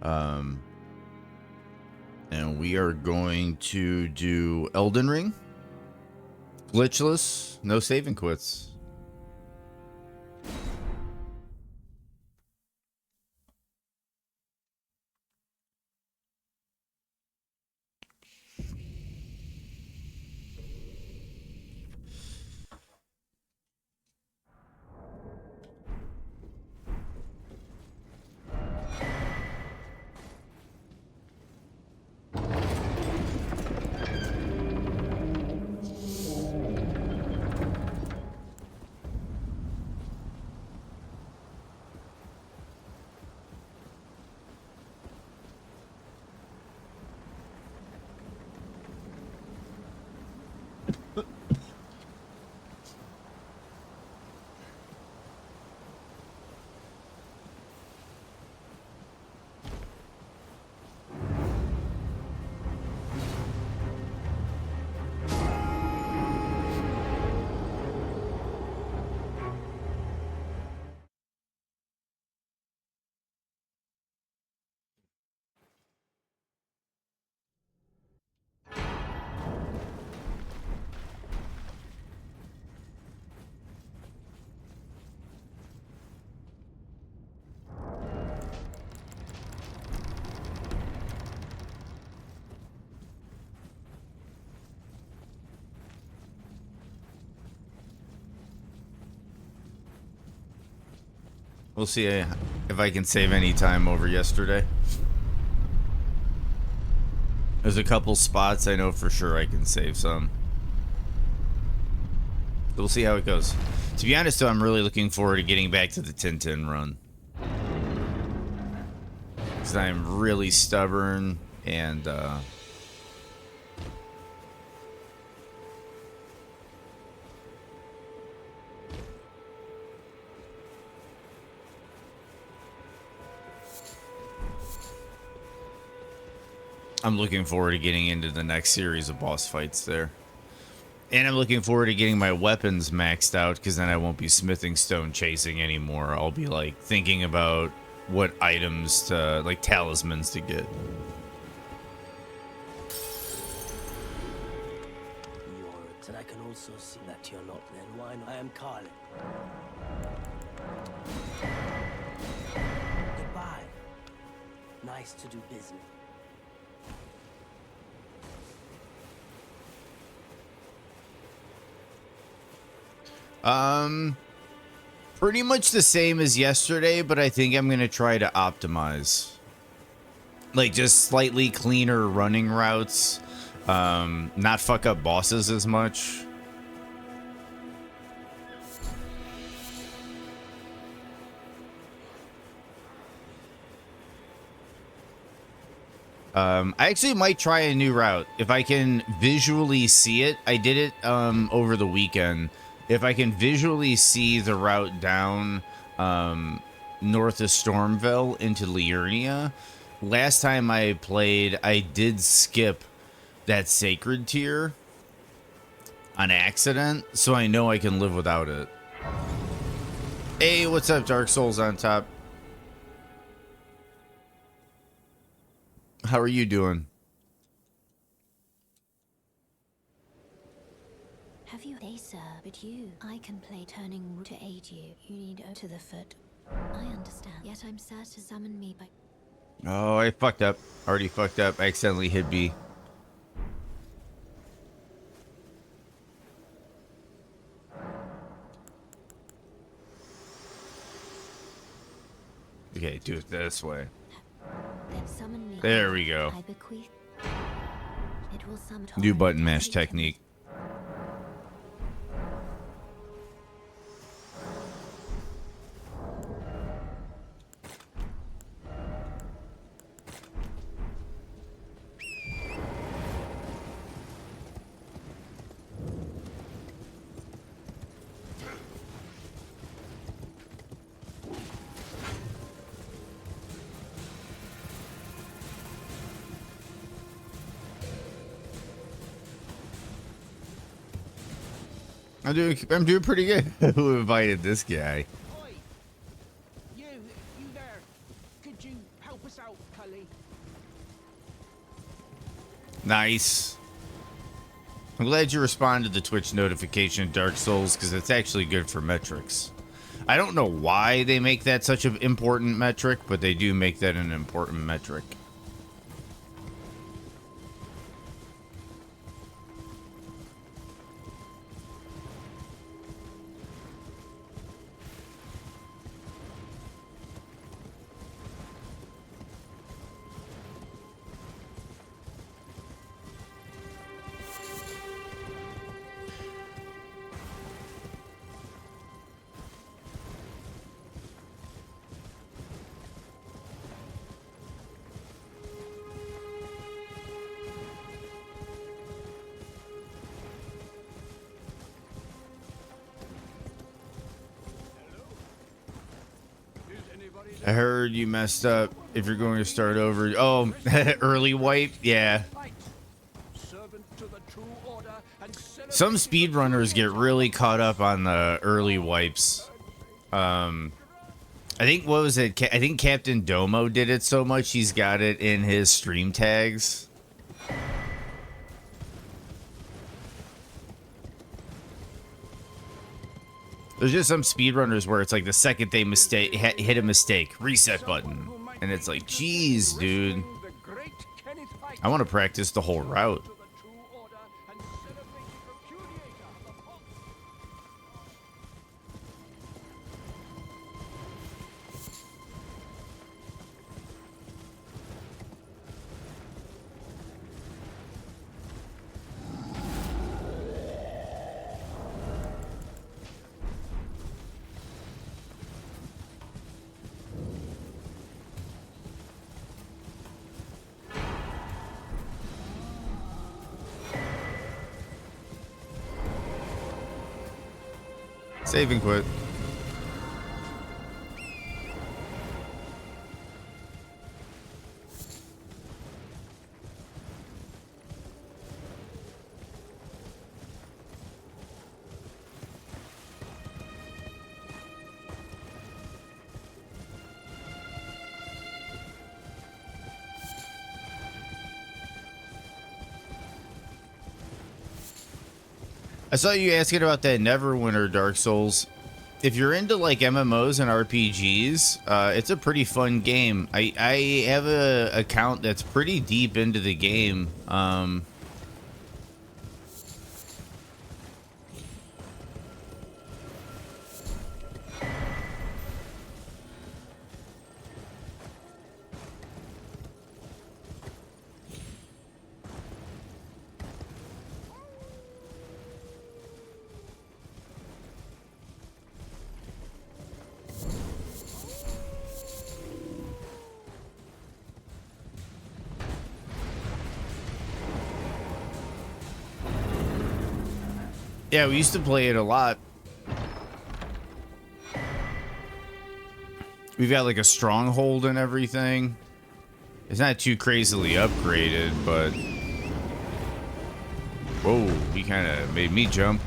Um, and we are going to do Elden Ring. Glitchless, no saving quits. We'll see if I can save any time over yesterday. There's a couple spots I know for sure I can save some. We'll see how it goes. To be honest, though, I'm really looking forward to getting back to the Tintin run. Because I'm really stubborn and, I'm looking forward to getting into the next series of boss fights there. And I'm looking forward to getting my weapons maxed out, because then I won't be smithing stone chasing anymore. I'll be, like, thinking about what items to, like, talismans to get. And I can also see that you're not. Then why not? I am Carlin. Goodbye. Nice to do business. Pretty much the same as yesterday, but I think I'm gonna try to optimize. Like, just slightly cleaner running routes. Not fuck up bosses as much. I actually might try a new route. If I can visually see it. I did it, over the weekend. If I can visually see the route down north of Stormville into Liurnia, last time I played, I did skip that sacred tier on accident, so I know I can live without it. Hey, what's up, Dark Souls on top? How are you doing? Have you they sir, but you I can play turning to aid you. You need to the foot. I understand. Yet I'm sad to summon me by Oh, I fucked up. Already fucked up. I accidentally hit B. Okay, do it this way. then summon me. There we go. I bequeath. It will summon New button mash technique. I'm doing pretty good. Who invited this guy? Oi! You there. Could you help us out, Nice. I'm glad you responded to the Twitch notification, Dark Souls, because it's actually good for metrics. I don't know why they make that such an important metric, but they do make that an important metric. I heard you messed up if you're going to start over. Oh, early wipe? Yeah. Some speedrunners get really caught up on the early wipes. I think, what was it? I think Captain Domo did it so much he's got it in his stream tags. There's just some speedrunners where it's like the second they hit a mistake, reset button. And it's like, geez, dude. I want to practice the whole route. Save and quit. I saw you asking about that Neverwinter Dark Souls. If you're into like MMOs and RPGs, it's a pretty fun game. I have a account that's pretty deep into the game. Yeah, we used to play it a lot. We've got like a stronghold and everything. It's not too crazily upgraded, but... Whoa, he kind of made me jump.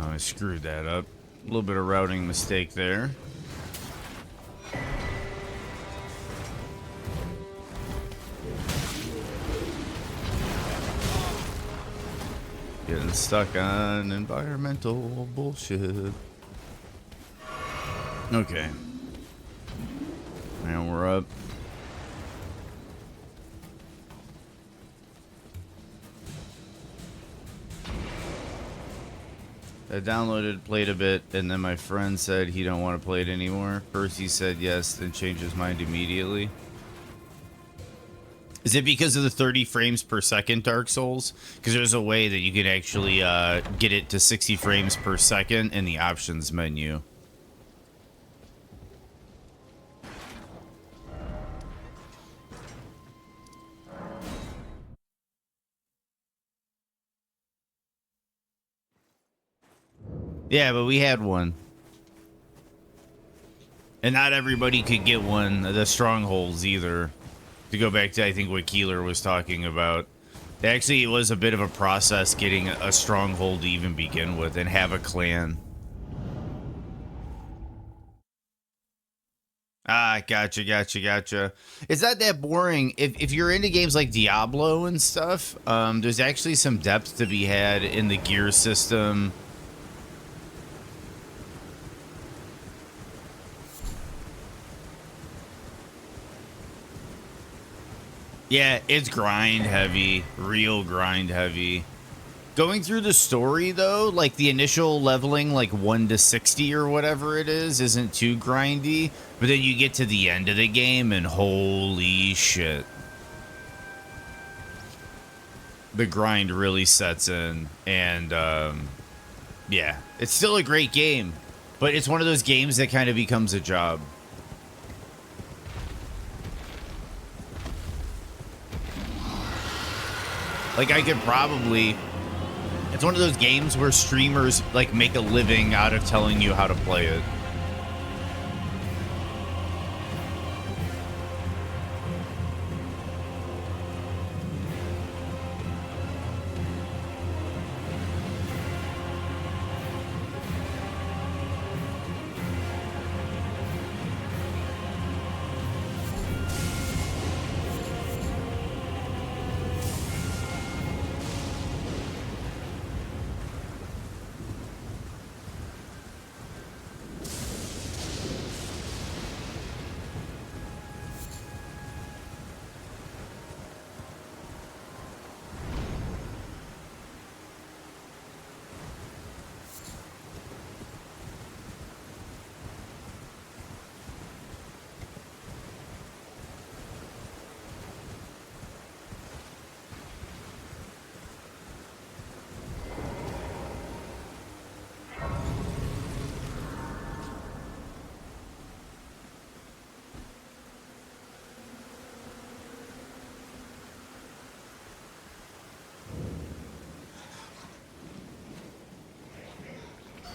I screwed that up. A little bit of routing mistake there. Getting stuck on environmental bullshit. Okay. Now we're up. I downloaded, played a bit, and then my friend said he don't want to play it anymore. First he said yes, then changed his mind immediately. Is it because of the 30 frames per second Dark Souls? Because there's a way that you can actually get it to 60 frames per second in the options menu. Yeah, but we had one. And not everybody could get one, the strongholds either. To go back to, I think, what Keeler was talking about. Actually, it was a bit of a process getting a stronghold to even begin with and have a clan. Ah, gotcha. It's not that boring. If you're into games like Diablo and stuff, there's actually some depth to be had in the gear system. Yeah, it's grind heavy, real grind heavy. Going through the story though, like the initial leveling, like 1 to 60 or whatever it is, isn't too grindy. But then you get to the end of the game and holy shit. The grind really sets in, and yeah, it's still a great game, but it's one of those games that kind of becomes a job. Like I could probably, it's one of those games where streamers like make a living out of telling you how to play it.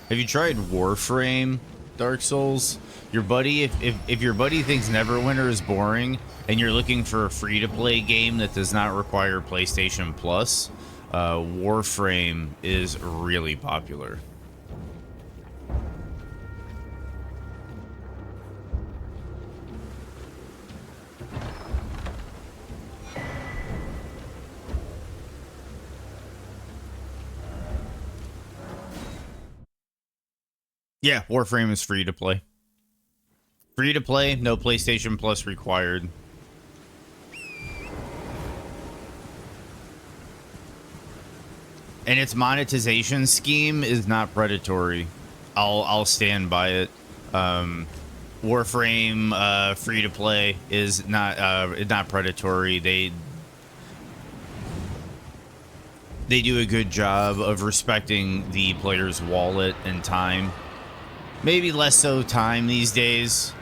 Have you tried Warframe, Dark Souls? Your buddy, if your buddy thinks Neverwinter is boring and you're looking for a free-to-play game that does not require PlayStation Plus, Warframe is really popular. Yeah, Warframe is free to play. Free to play, no PlayStation Plus required. And its monetization scheme is not predatory. I'll stand by it. Warframe free to play is not predatory. They do a good job of respecting the player's wallet and time. Maybe less so time these days.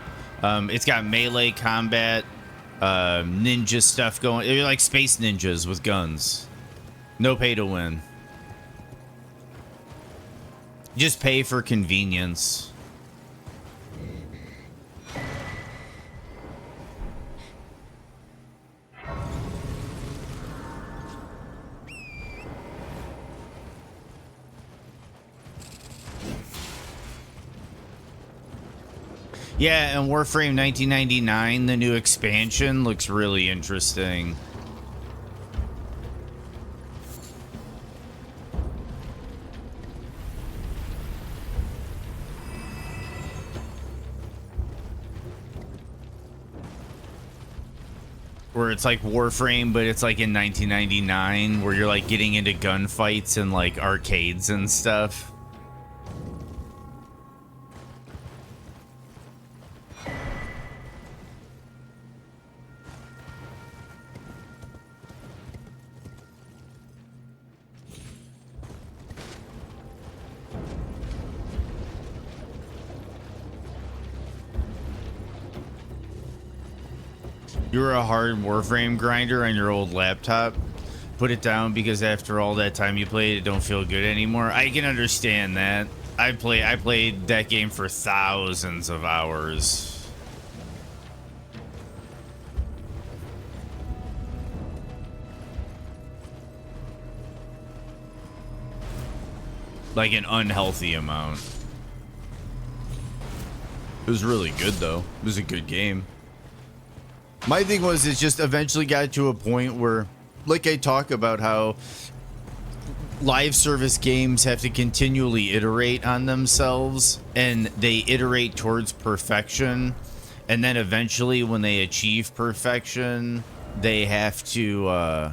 It's got melee combat, ninja stuff going. They're like space ninjas with guns. No pay to win. Just pay for convenience. Yeah, and Warframe 1999, the new expansion, looks really interesting. where it's like Warframe, but it's like in 1999, where you're like getting into gunfights and like arcades and stuff. You were a hard Warframe grinder on your old laptop. Put it down because after all that time you played, it don't feel good anymore. I can understand that. I played that game for thousands of hours. Like an unhealthy amount. It was really good though. It was a good game. My thing was, it just eventually got to a point where, like I talk about how live service games have to continually iterate on themselves, and they iterate towards perfection, and then eventually when they achieve perfection, they have to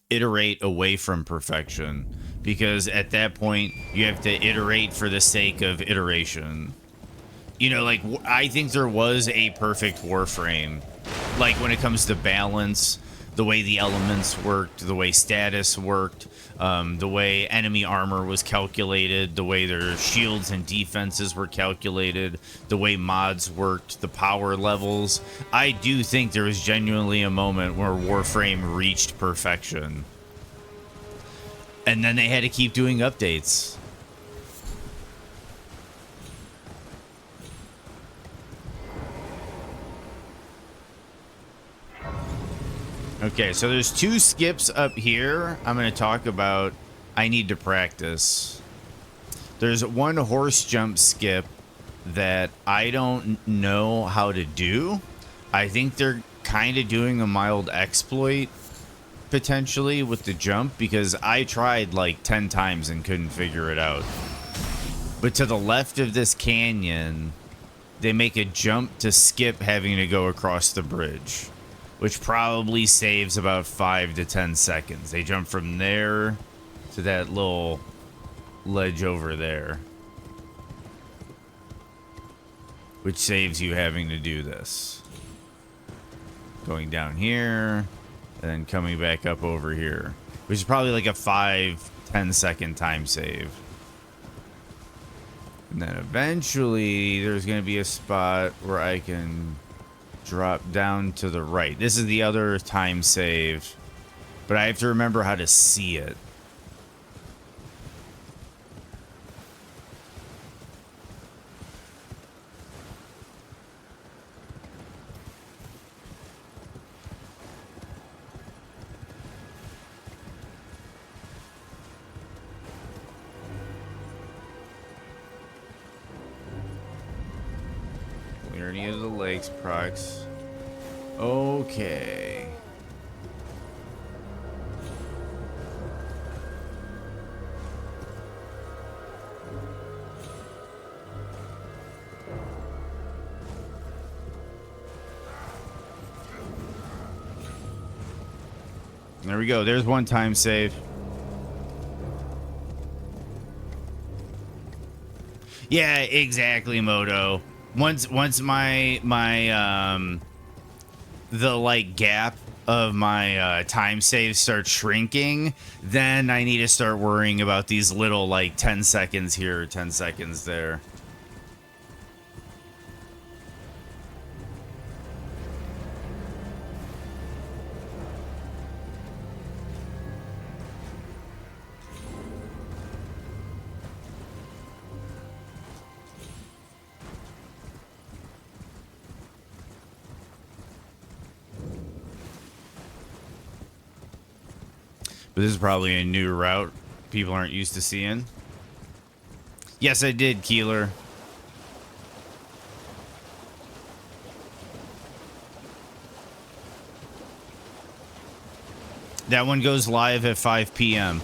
iterate away from perfection, because at that point you have to iterate for the sake of iteration. You know, like, I think there was a perfect Warframe, like when it comes to balance, the way the elements worked, the way status worked, the way enemy armor was calculated, the way their shields and defenses were calculated, the way mods worked, the power levels. I do think there was genuinely a moment where Warframe reached perfection. And then they had to keep doing updates. Okay, so there's 2 skips up here I'm going to talk about. I need to practice. There's 1 horse jump skip that I don't know how to do. I think they're kind of doing a mild exploit potentially with the jump, because I tried like 10 times and couldn't figure it out. But to the left of this canyon, they make a jump to skip having to go across the bridge, which probably saves about 5 to 10 seconds. They jump from there to that little ledge over there, which saves you having to do this. Going down here, and then coming back up over here, which is probably like a 5-10 second time save. And then eventually there's going to be a spot where I can drop down to the right. This is the other time save, but I have to remember how to see it. Clear any of the lakes, procs. Okay. There we go. There's 1 time save. Yeah, exactly, Moto. Once my the like gap of my time save starts shrinking, then I need to start worrying about these little like 10 seconds here, 10 seconds there. But this is probably a new route people aren't used to seeing. Yes, I did, Keeler. That one goes live at 5 p.m.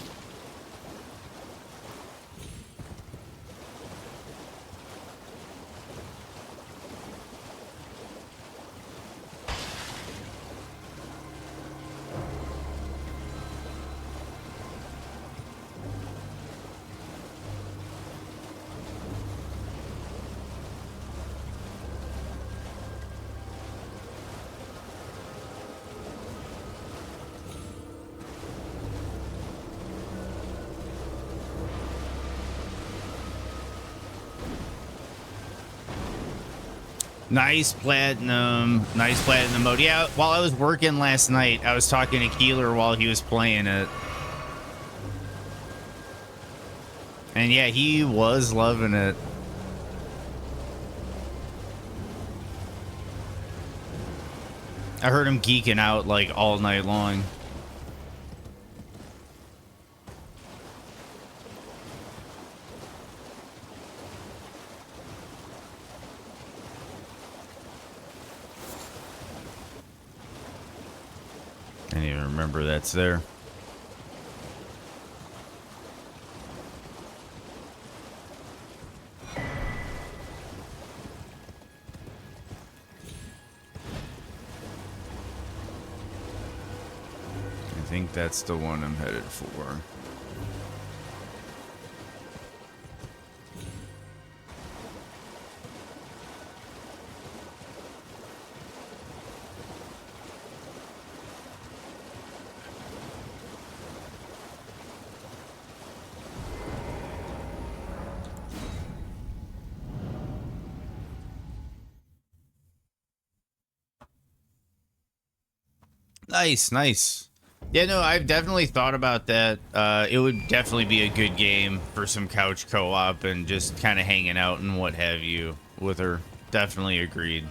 Nice platinum. Nice platinum mode. Yeah, while I was working last night, I was talking to Keeler while he was playing it. And yeah, he was loving it. I heard him geeking out like all night long. I didn't even remember that's there. I think that's the one I'm headed for. Nice, nice. Yeah, no, I've definitely thought about that. It would definitely be a good game for some couch co-op and just kind of hanging out and what have you with her. Definitely agreed.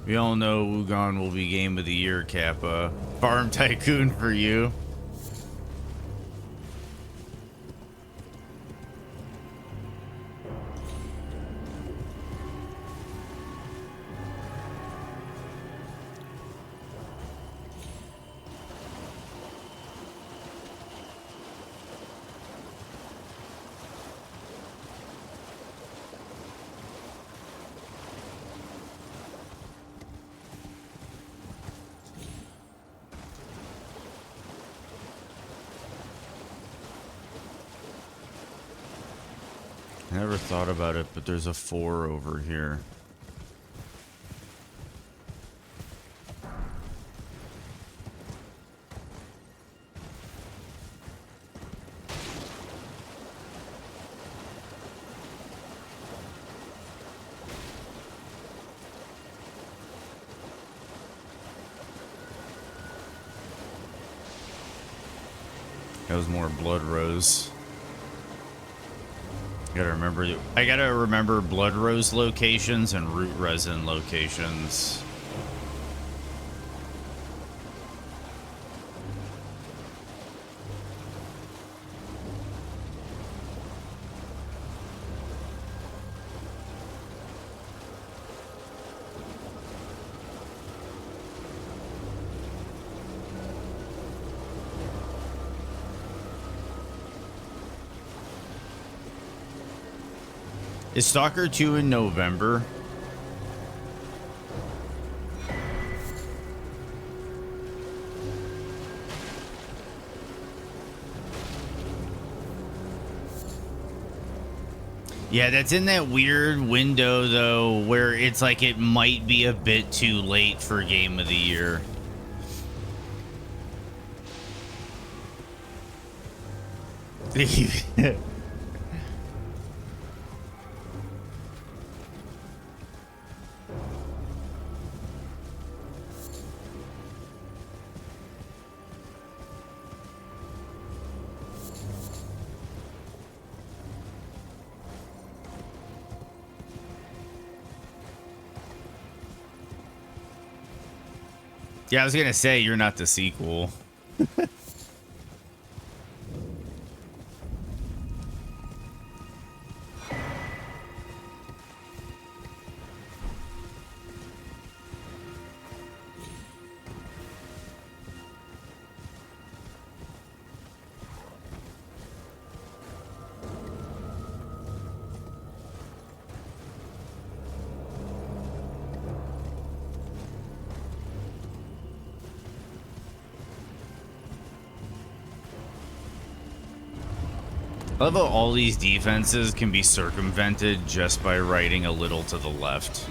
We all know Wugon will be Game of the Year, Kappa. Farm Tycoon for you. I never thought about it, but there's a 4 over here. That was more Blood Rose. I gotta remember Blood Rose locations and Root Resin locations. Is Stalker 2 in November? Yeah, that's in that weird window, though, where it's like it might be a bit too late for Game of the Year. Yeah, I was gonna say, you're not the sequel. I love how all these defenses can be circumvented just by writing a little to the left.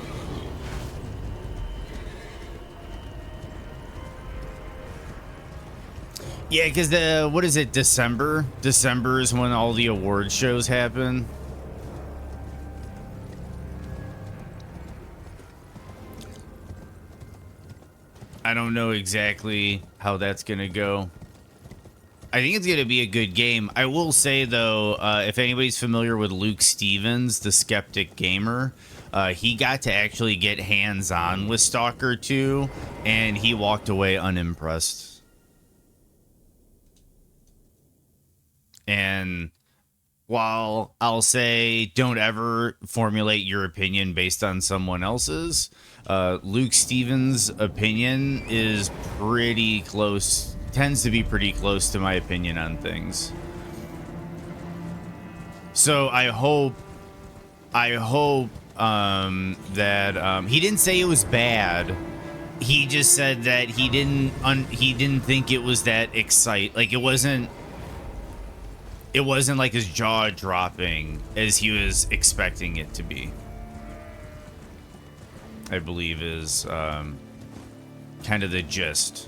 Yeah, because what is it, December? December is when all the award shows happen. I don't know exactly how that's going to go. I think it's going to be a good game. I will say, though, if anybody's familiar with Luke Stevens, the Skeptic Gamer, he got to actually get hands-on with Stalker 2, and he walked away unimpressed. And while I'll say don't ever formulate your opinion based on someone else's, Luke Stevens' opinion is pretty close, tends to be pretty close to my opinion on things. So I hope that he didn't say it was bad. He just said that he didn't think it was that exciting. Like it wasn't like his jaw dropping as he was expecting it to be. I believe is kind of the gist.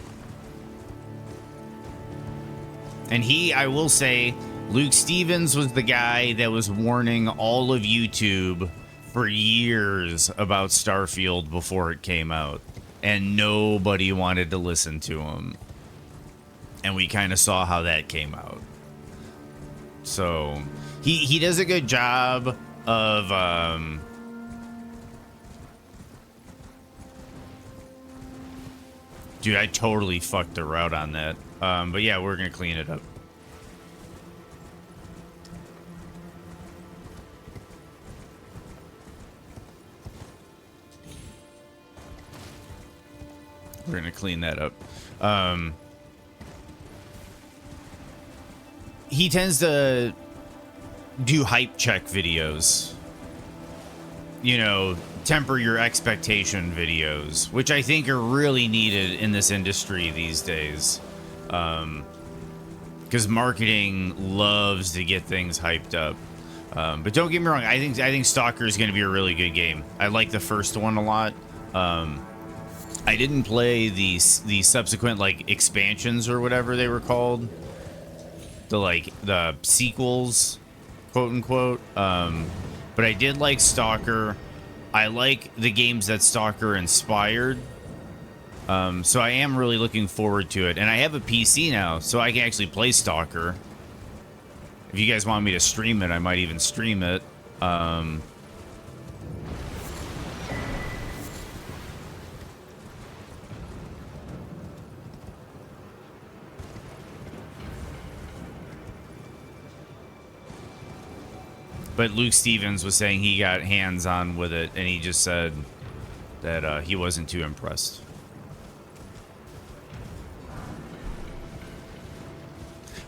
And I will say, Luke Stevens was the guy that was warning all of YouTube for years about Starfield before it came out. And nobody wanted to listen to him. And we kind of saw how that came out. So he does a good job of dude, I totally fucked the route on that. But yeah, we're gonna clean it up. We're gonna clean that up. He tends to do hype check videos. You know, temper your expectation videos, which I think are really needed in this industry these days. Because marketing loves to get things hyped up. But don't get me wrong, I think Stalker is going to be a really good game. I like the first one a lot. I didn't play the subsequent like expansions or whatever they were called. The sequels, quote unquote. But I did like Stalker. I like the games that Stalker inspired. So I am really looking forward to it. And I have a PC now, so I can actually play Stalker. If you guys want me to stream it, I might even stream it. But Luke Stevens was saying he got hands-on with it, and he just said that he wasn't too impressed.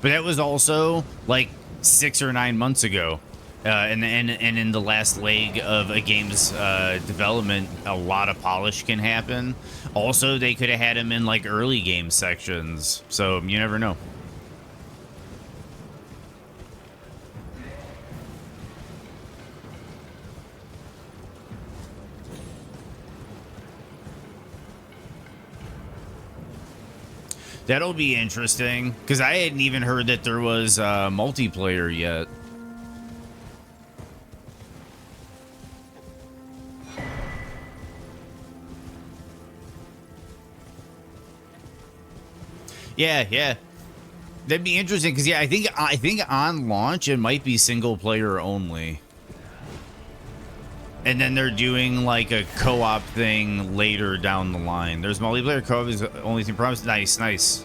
But that was also like 6 or 9 months ago. And in the last leg of a game's development, a lot of polish can happen. Also, they could have had him in like early game sections, so you never know. That'll be interesting, because I hadn't even heard that there was multiplayer yet. Yeah. That'd be interesting, because yeah, I think on launch it might be single player only. And then they're doing like a co-op thing later down the line. There's multiplayer co-op is the only thing promised. Nice.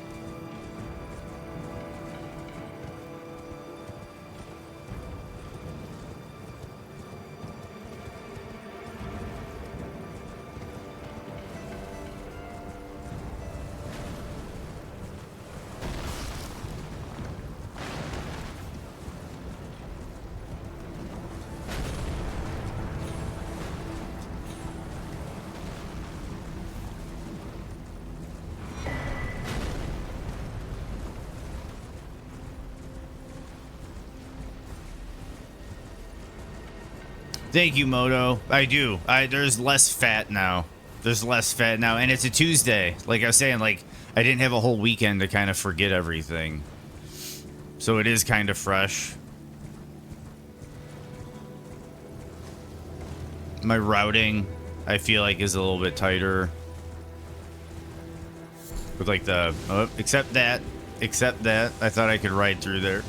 Thank you, Moto. I do. There's less fat now. There's less fat now, and it's a Tuesday. Like I was saying, like I didn't have a whole weekend to kind of forget everything, so it is kind of fresh. My routing, I feel like, is a little bit tighter. With like the except that, I thought I could ride through there.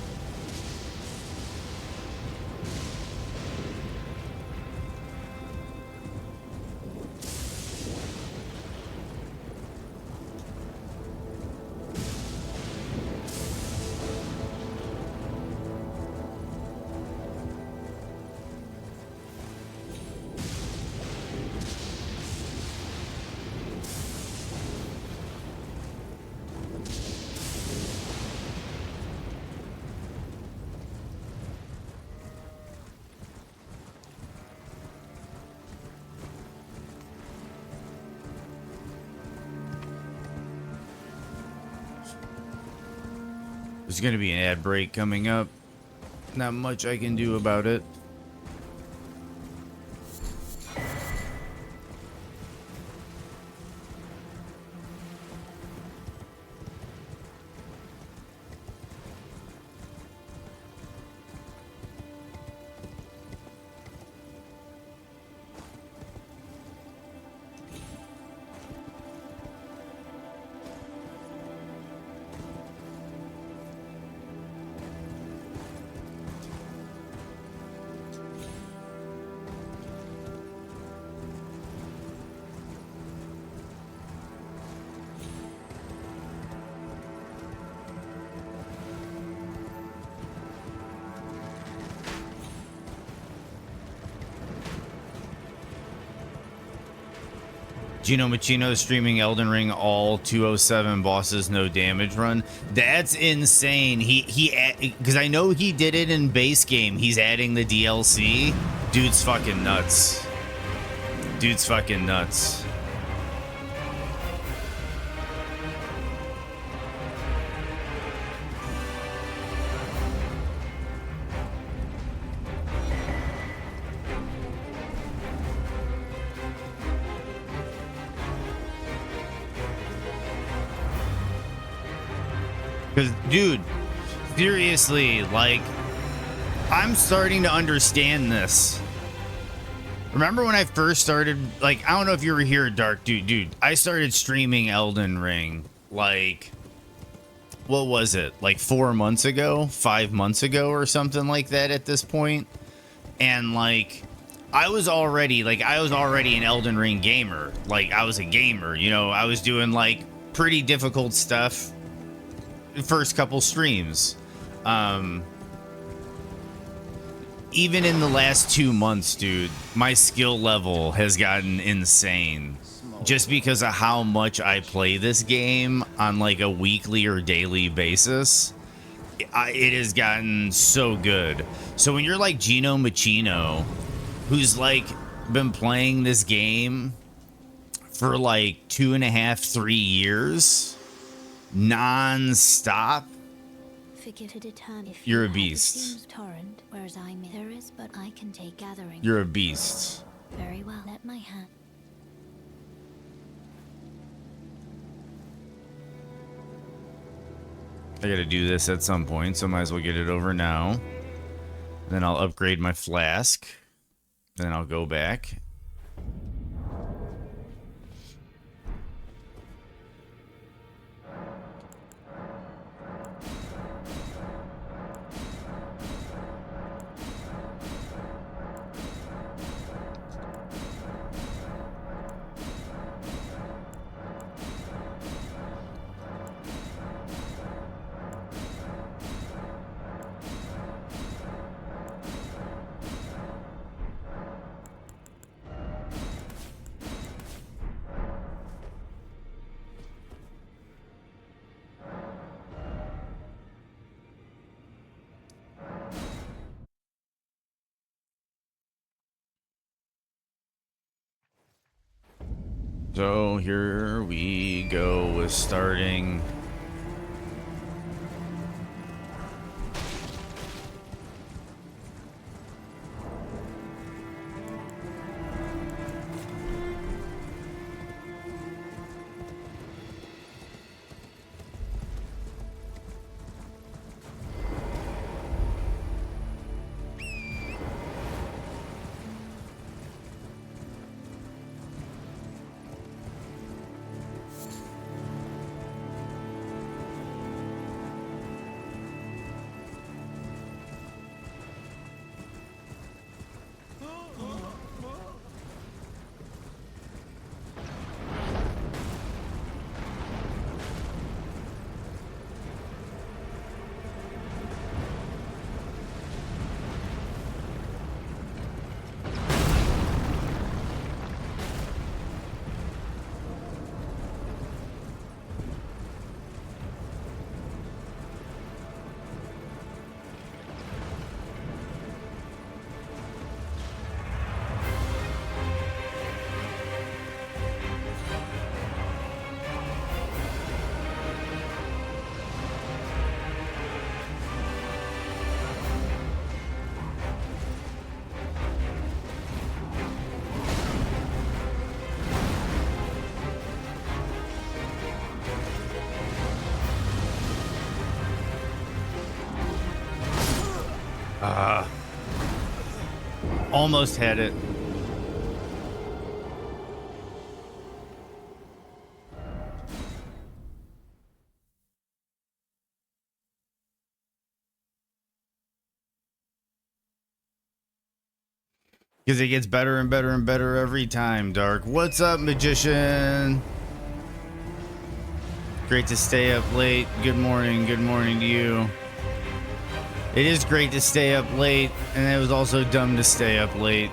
There's going to be an ad break coming up. Not much I can do about it. Gino Machino streaming Elden Ring all 207 bosses no damage run. That's insane. He because I know he did it in base game. He's adding the DLC. Dude's fucking nuts. Dude's fucking nuts. Because, dude, seriously, like, I'm starting to understand this. Remember when I first started, like, I don't know if you were here, Dark, dude, I started streaming Elden Ring, like, what was it? Like 4 months ago, 5 months ago or something like that at this point. And, like, I was already an Elden Ring gamer. Like, I was a gamer, you know, I was doing, like, pretty difficult stuff. First couple streams. Even in the last 2 months, dude, my skill level has gotten insane just because of how much I play this game on like a weekly or daily basis. It has gotten so good. So when you're like Gino Machino, who's like been playing this game for like 2.5, 3 years non-stop, you're a beast. Torrent, whereas there is, but I can take gathering. You're a beast. Very well. Let my hand. I gotta do this at some point, so might as well get it over now. Then I'll upgrade my flask. Then I'll go back. So here we go with starting. Almost had it. Because it gets better and better and better every time, Dark. What's up, Magician? Great to stay up late. Good morning to you. It is great to stay up late, and it was also dumb to stay up late.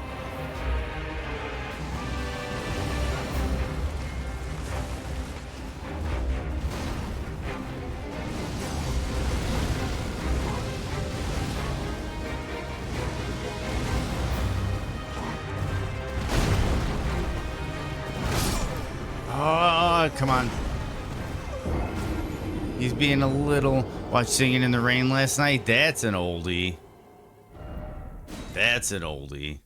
Oh, come on. He's being a little... Watch Singing in the Rain last night. That's an oldie. That's an oldie.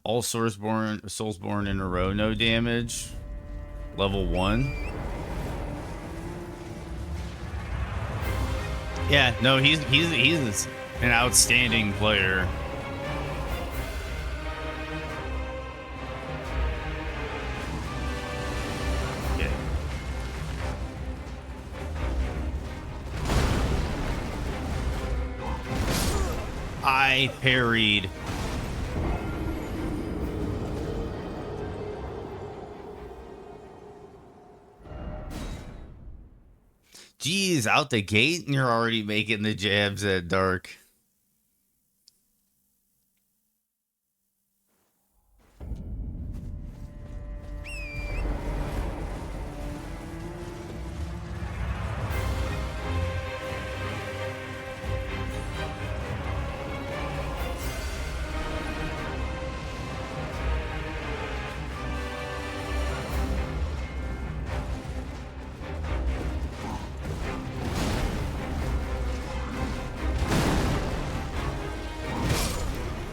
All Soulsborne in a row, no damage. Level 1. Yeah, no, he's an outstanding player. Yeah. I parried. Jeez, out the gate and you're already making the jabs at Dark.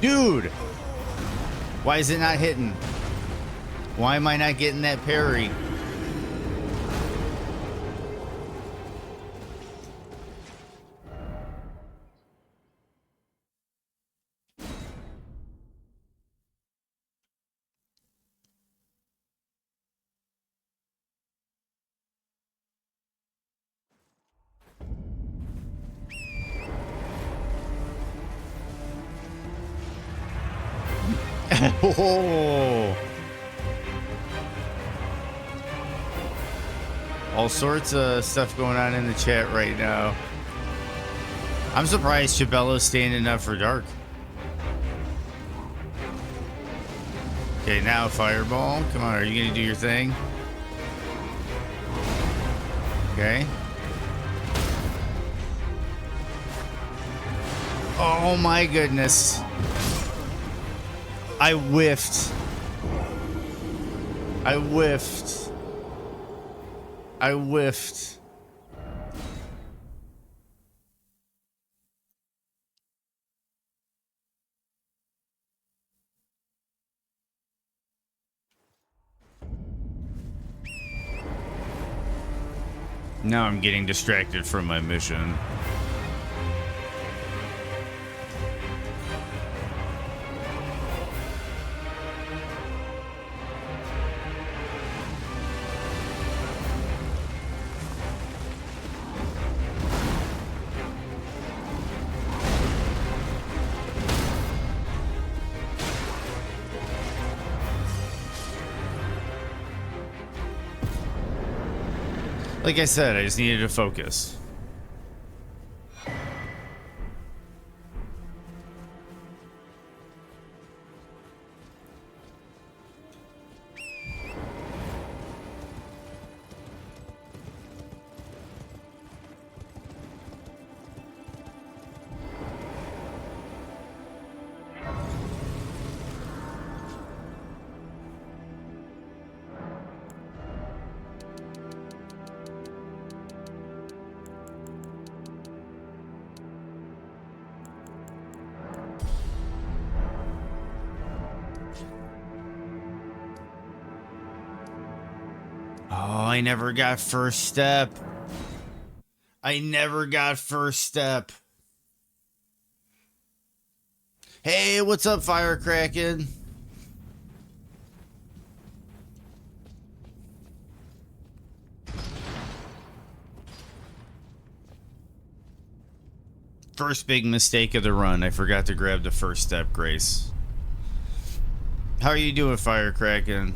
Dude, why is it not hitting? Why am I not getting that parry? Oh. All sorts of stuff going on in the chat right now. I'm surprised Chabello's standing up for Dark. Okay, now Fireball. Come on, are you gonna do your thing? Okay. Oh my goodness. I whiffed. I whiffed. I whiffed. Now I'm getting distracted from my mission. Like I said, I just needed to focus. Oh, I never got first step. I never got first step. Hey, what's up, Firecracken? First big mistake of the run. I forgot to grab the first step, Grace. How are you doing, Firecracken?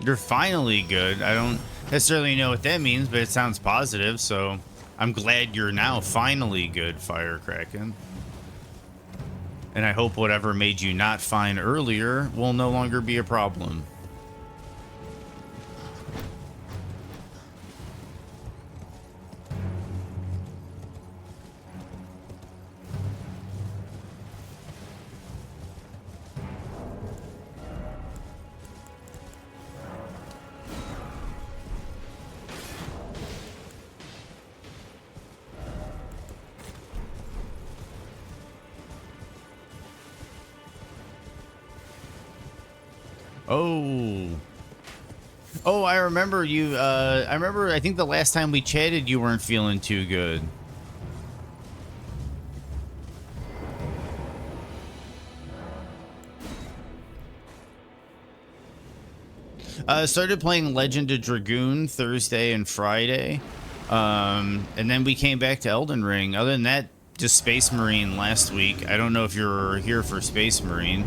You're finally good. I don't necessarily know what that means, but it sounds positive, so I'm glad you're now finally good, Firecracken. And I hope whatever made you not fine earlier will no longer be a problem. Oh, I remember you. I think the last time we chatted, you weren't feeling too good. Started playing Legend of Dragoon Thursday and Friday. And then we came back to Elden Ring. Other than that, just Space Marine last week. I don't know if you're here for Space Marine.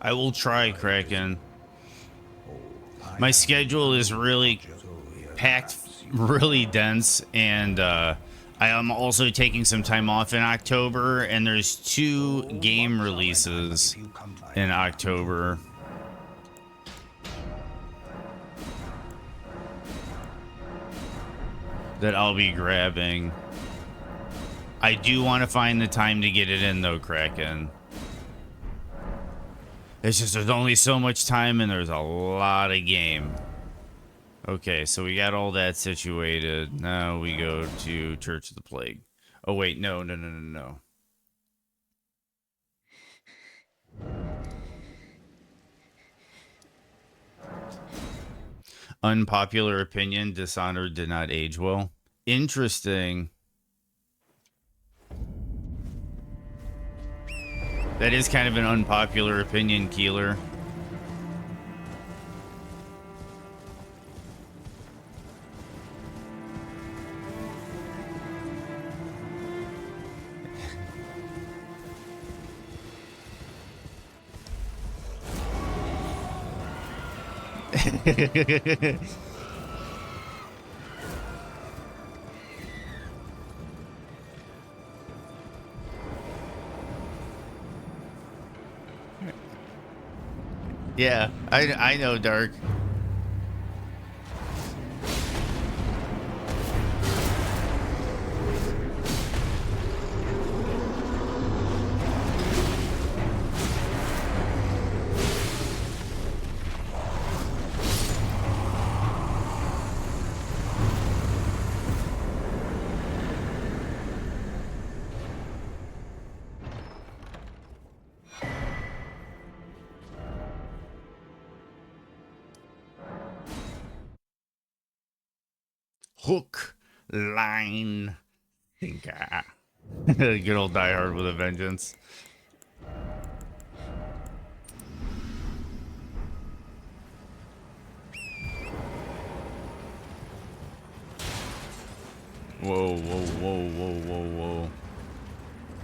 I will try, Kraken. My schedule is really packed, really dense, and I am also taking some time off in October, and there's 2 game releases in October. That I'll be grabbing. I do want to find the time to get it in, though, Kraken. It's just there's only so much time and there's a lot of game. Okay, so we got all that situated. Now we go to Church of the Plague. Oh, wait, no. Unpopular opinion, Dishonored did not age well. Interesting. That is kind of an unpopular opinion, Keeler. Yeah, I know, Dark. Hook, line, sinker. Good old Die Hard with a Vengeance. Whoa, whoa, whoa, whoa, whoa, whoa.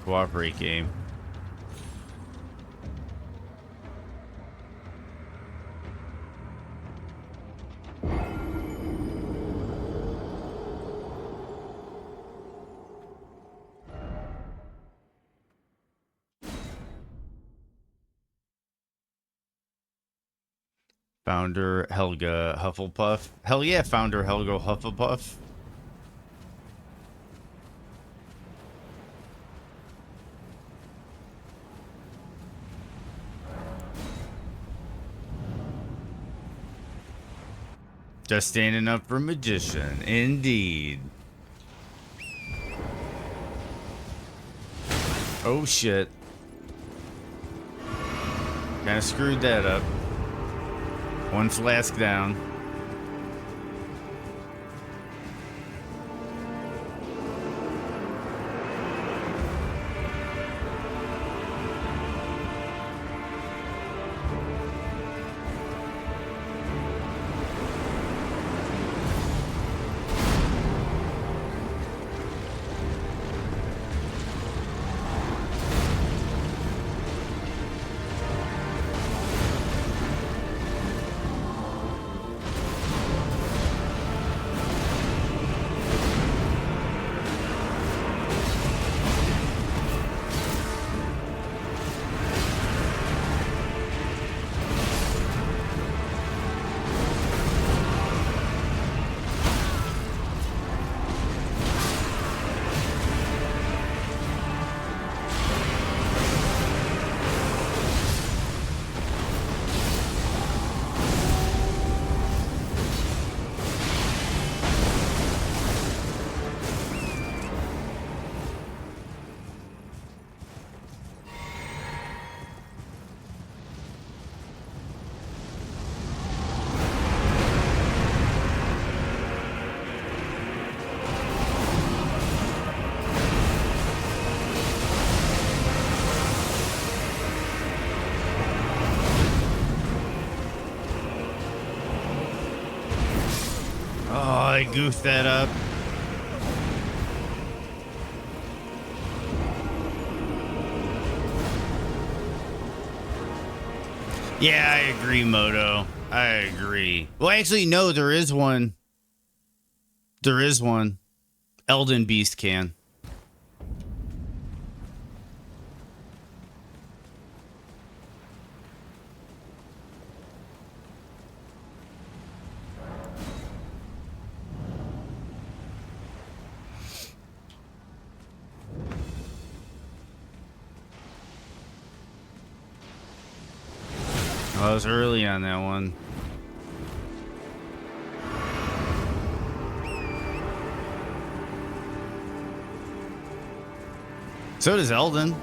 Cooperate, game. Founder Helga Hufflepuff. Hell yeah, Founder Helga Hufflepuff. Just standing up for Magician, indeed. Oh shit. Kinda screwed that up. One flask down. I goofed that up. Yeah, I agree, Moto. I agree. Well, actually, no, there is one. There is one. Elden Beast can. I was early on that one. So does Elden.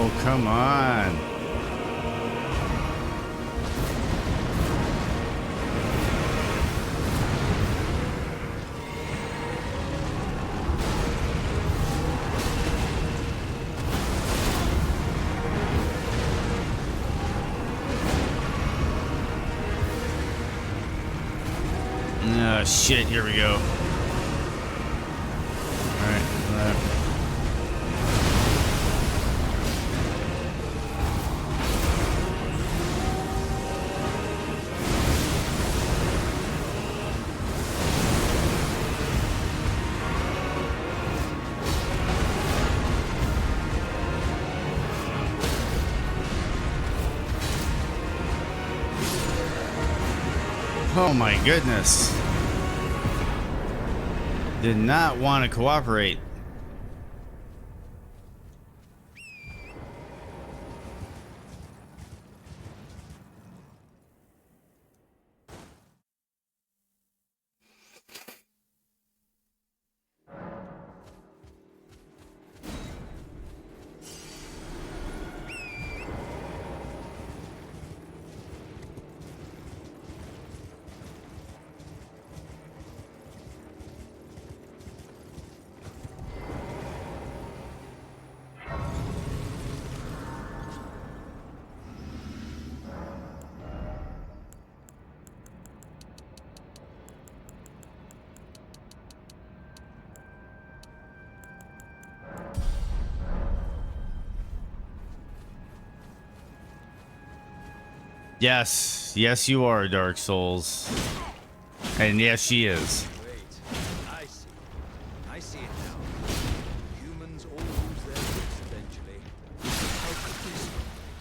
Oh, come on. Oh, shit. Here we go. All right. Oh my goodness. Did not want to cooperate. Yes, yes, you are, Dark Souls. And yes, she is. Wait, I see. I see it now. Humans all lose their wits eventually. How could this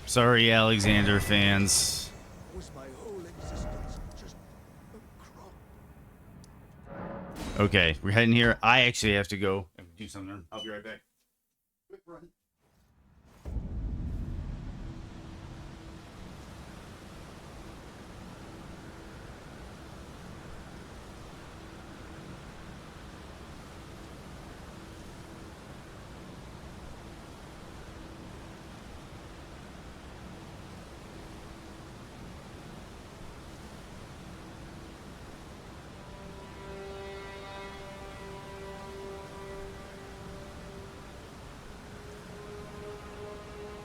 Sorry, Alexander fans. was my whole existence just a crop? Okay, we're heading here. I actually have to go and do something. I'll be right back. Quick run.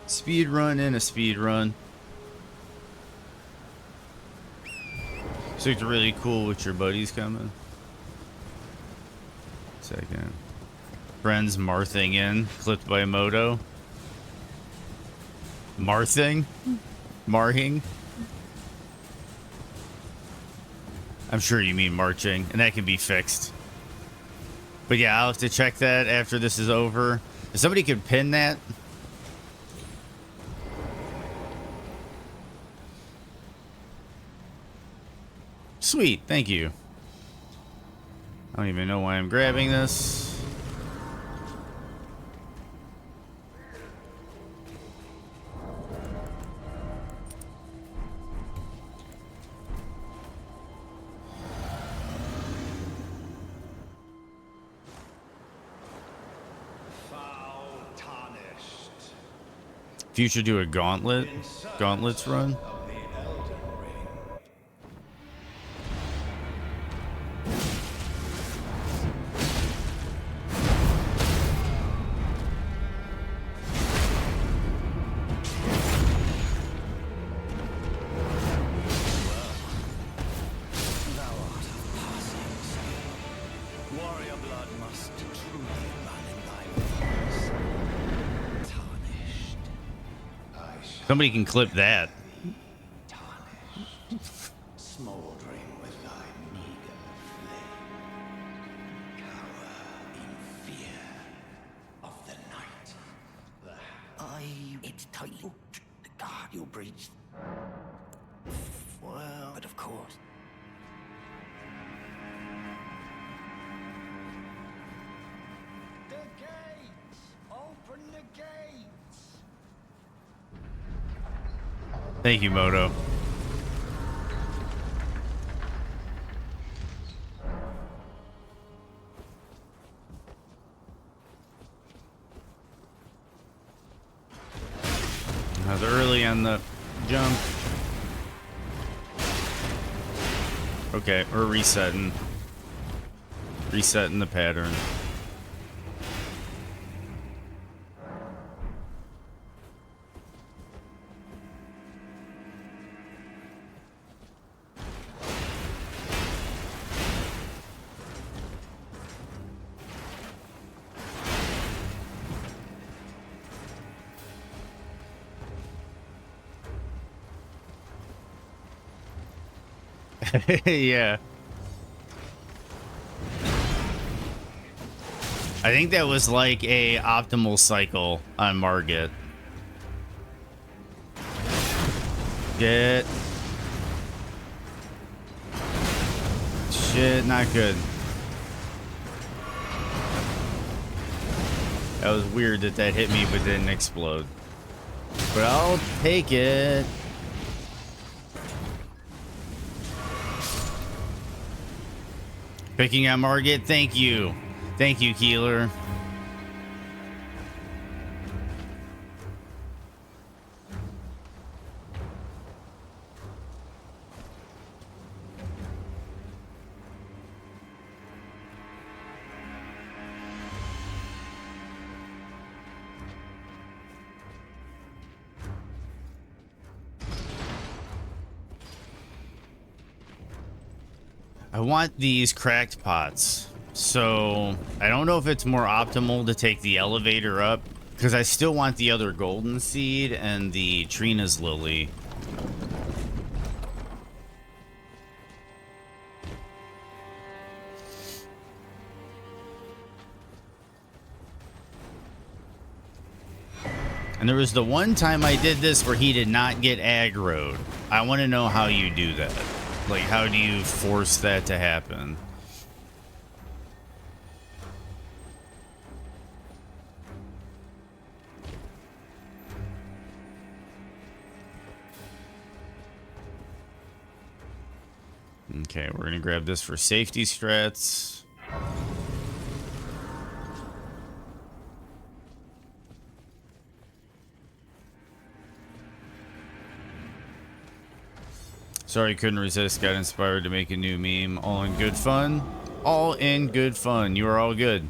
Speed run in a speed run. So it's really cool with your buddies coming. Second. Friends marthing in, clipped by Moto. Marthing? Marhing? I'm sure you mean marching, and that can be fixed. But yeah, I'll have to check that after this is over. If somebody could pin that. Sweet, thank you. I don't even know why I'm grabbing this. Foul tarnished. Future do a gauntlets run. Of the Elden Ring. Thou art of passing skill. Warrior blood must truly run in thy veins. Tarnished. I shall Somebody can clip that. tarnished. Smoldering with thy meager flame. Cower in fear of the night. It's tightly. The guard you breached. Well, but of course. The gates! Open the gates! Thank you, Moto. I was early on the jump. Okay, we're resetting. Resetting the pattern. Yeah. I think that was like a optimal cycle on Margit. Get. Shit, not good. That was weird that that hit me but didn't explode. But I'll take it. Picking out Margit, thank you. Thank you, Keeler. I want these cracked pots. So I don't know if it's more optimal to take the elevator up because I still want the other golden seed and the Trina's lily. And there was the one time I did this where he did not get aggroed. I want to know how you do that. Like, how do you force that to happen? Okay, we're gonna grab this for safety strats. Sorry, couldn't resist. Got inspired to make a new meme. All in good fun. All in good fun. You are all good.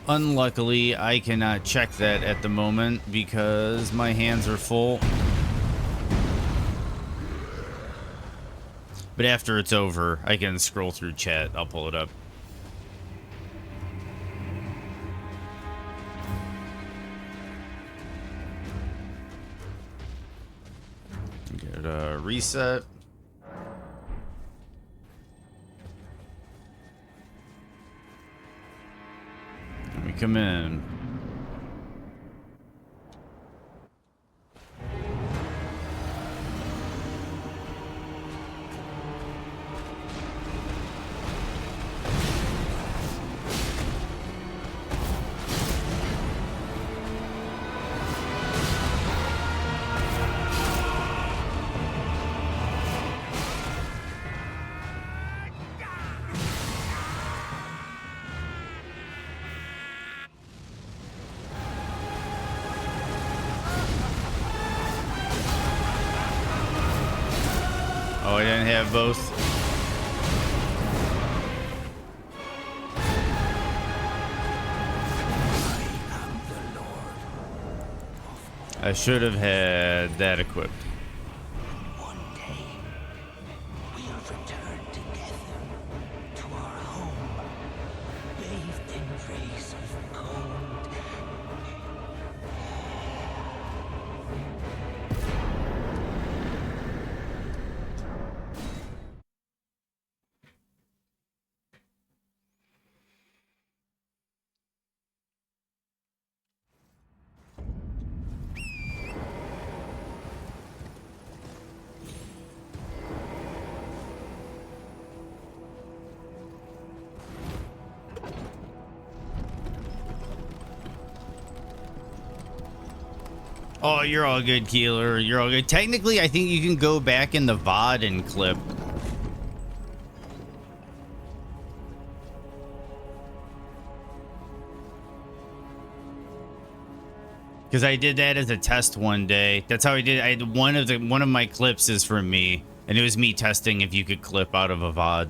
Unluckily, I cannot check that at the moment because my hands are full. But after it's over, I can scroll through chat. I'll pull it up. Get a reset. Let me come in. Oh, I didn't have both. I should have had that equipped. One day, we'll return together to our home, bathed in rays of gold. Oh, you're all good, Keeler. You're all good. Technically, I think you can go back in the VOD and clip. Because I did that as a test one day. That's how I did. I had one of my clips is from me, and it was me testing if you could clip out of a VOD.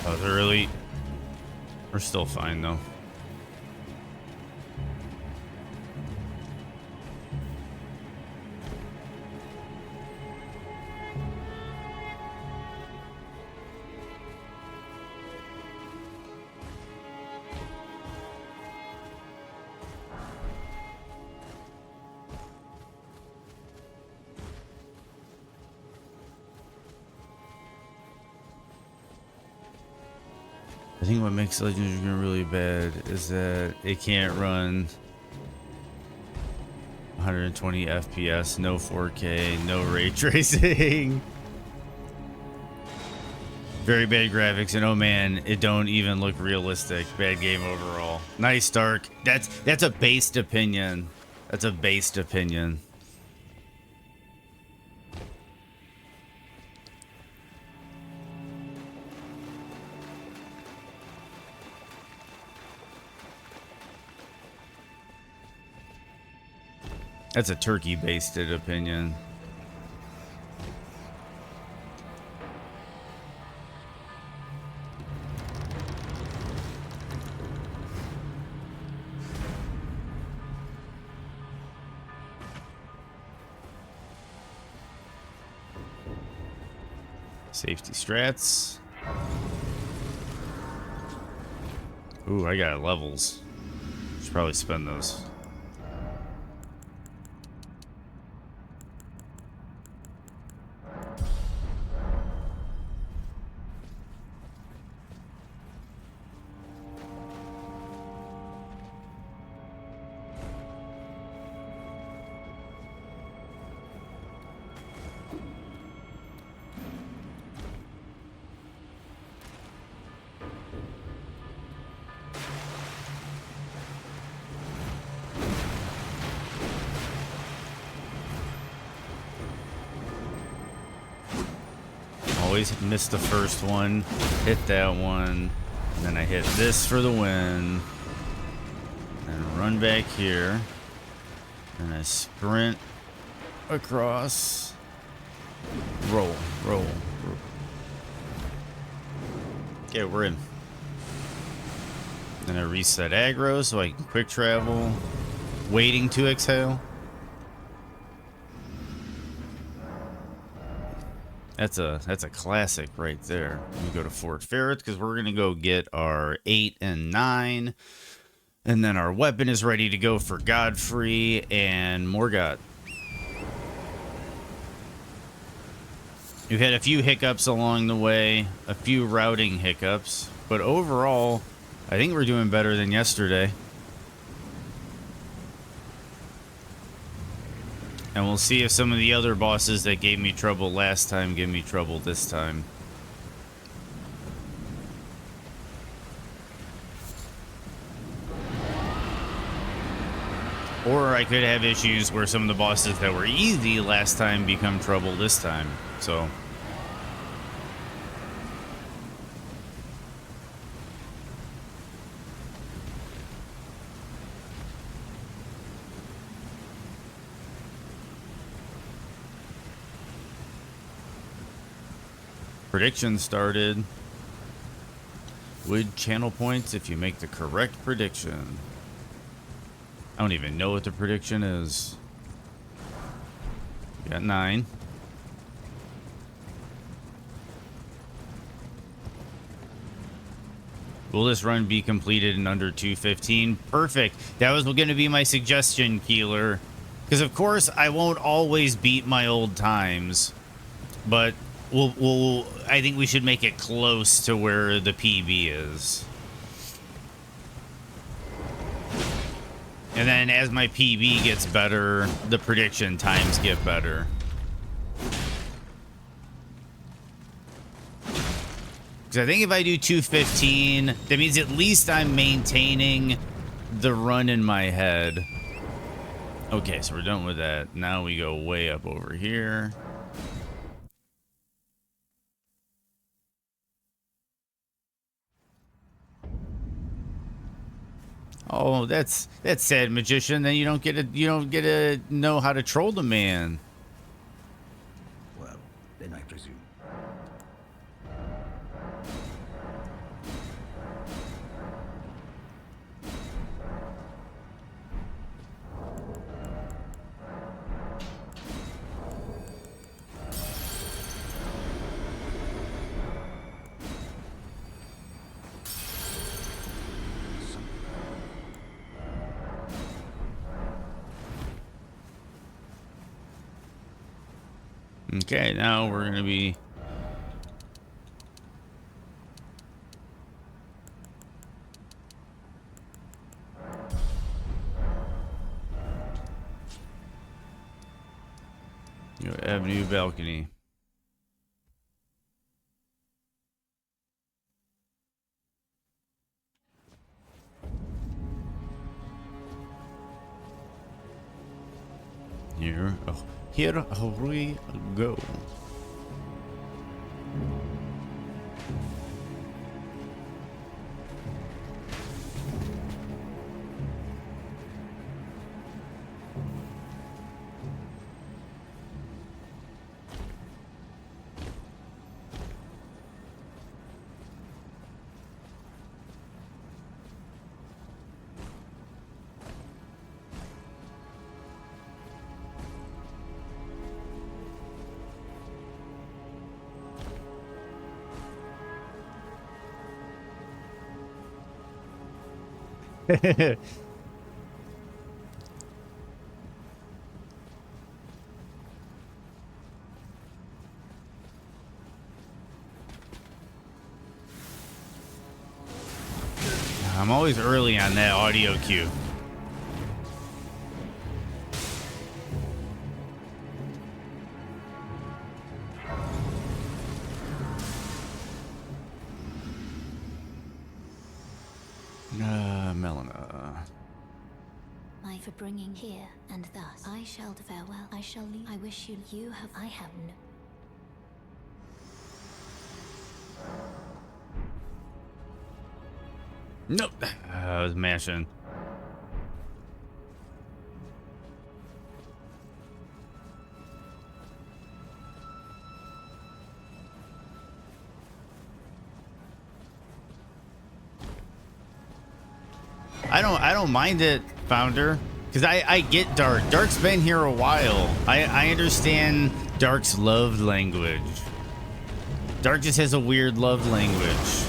Oh, they're really... We're still fine, though. I think what makes Legends really bad is that it can't run 120 FPS, no 4K, no ray tracing. Very bad graphics, and oh man, it don't even look realistic. Bad game overall. Nice, Dark. That's a based opinion. That's a based opinion. That's a turkey-basted opinion. Safety strats. Ooh, I got levels. Should probably spend those. Always miss the first one, hit that one, and then I hit this for the win, and run back here, and I sprint across, roll. Okay, we're in. Then I reset aggro so I can quick travel, waiting to exhale. That's a classic right there. We go to Fort Ferret because we're gonna go get our 8 and 9, and then our weapon is ready to go for Godfrey and Morgott. We've had a few hiccups along the way, a few routing hiccups, but overall, I think we're doing better than yesterday. And we'll see if some of the other bosses that gave me trouble last time give me trouble this time. Or I could have issues where some of the bosses that were easy last time become trouble this time. So prediction started. Would channel points if you make the correct prediction. I don't even know what the prediction is. Got 9. Will this run be completed in under 2:15? Perfect. That was going to be my suggestion, Keeler. Because of course I won't always beat my old times, but I think we should make it close to where the PB is. And then as my PB gets better, the prediction times get better. Because I think if I do 2:15, that means at least I'm maintaining the run in my head. Okay, so we're done with that. Now we go way up over here. Oh, that's sad, magician. Then you don't get to know how to troll the man. Well, then I presume. Okay, now we're gonna be Avenue balcony. Here we go. I'm always early on that audio cue. Melina. For bringing here, and thus I shall farewell. I shall leave. I wish you have. I have no. Nope. I was mashing. I don't mind it, Founder, because I get Dark. Dark's been here a while. I understand Dark's love language. Dark just has a weird love language.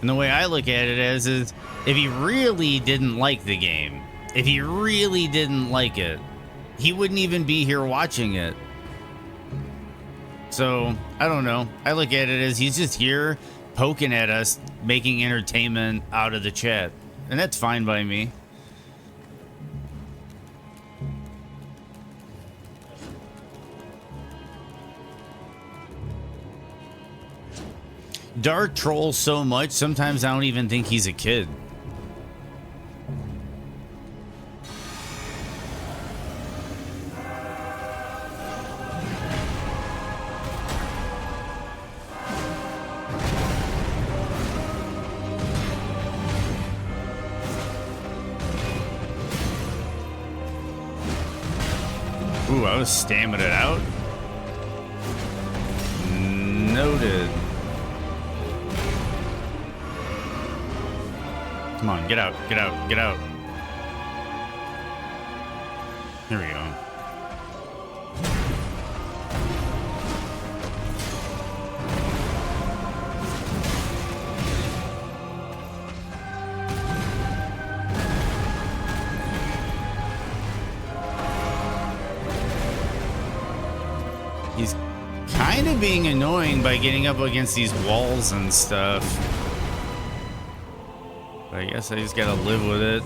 And the way I look at it is if he really didn't like the game, if he really didn't like it, he wouldn't even be here watching it. So, I don't know. I look at it as he's just here poking at us, making entertainment out of the chat. And that's fine by me. Dark trolls so much, sometimes I don't even think he's a kid. I was stamming it out. Noted. Come on, get out, get out, get out. Here we go. He's kind of being annoying by getting up against these walls and stuff. But I guess I just gotta live with it.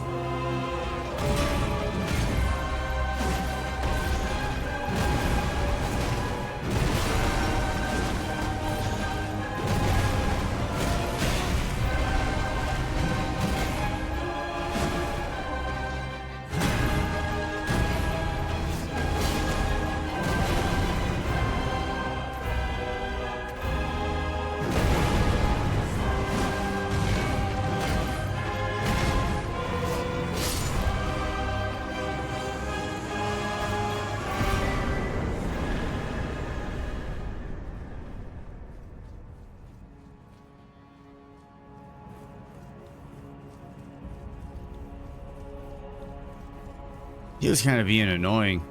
He was kind of being annoying.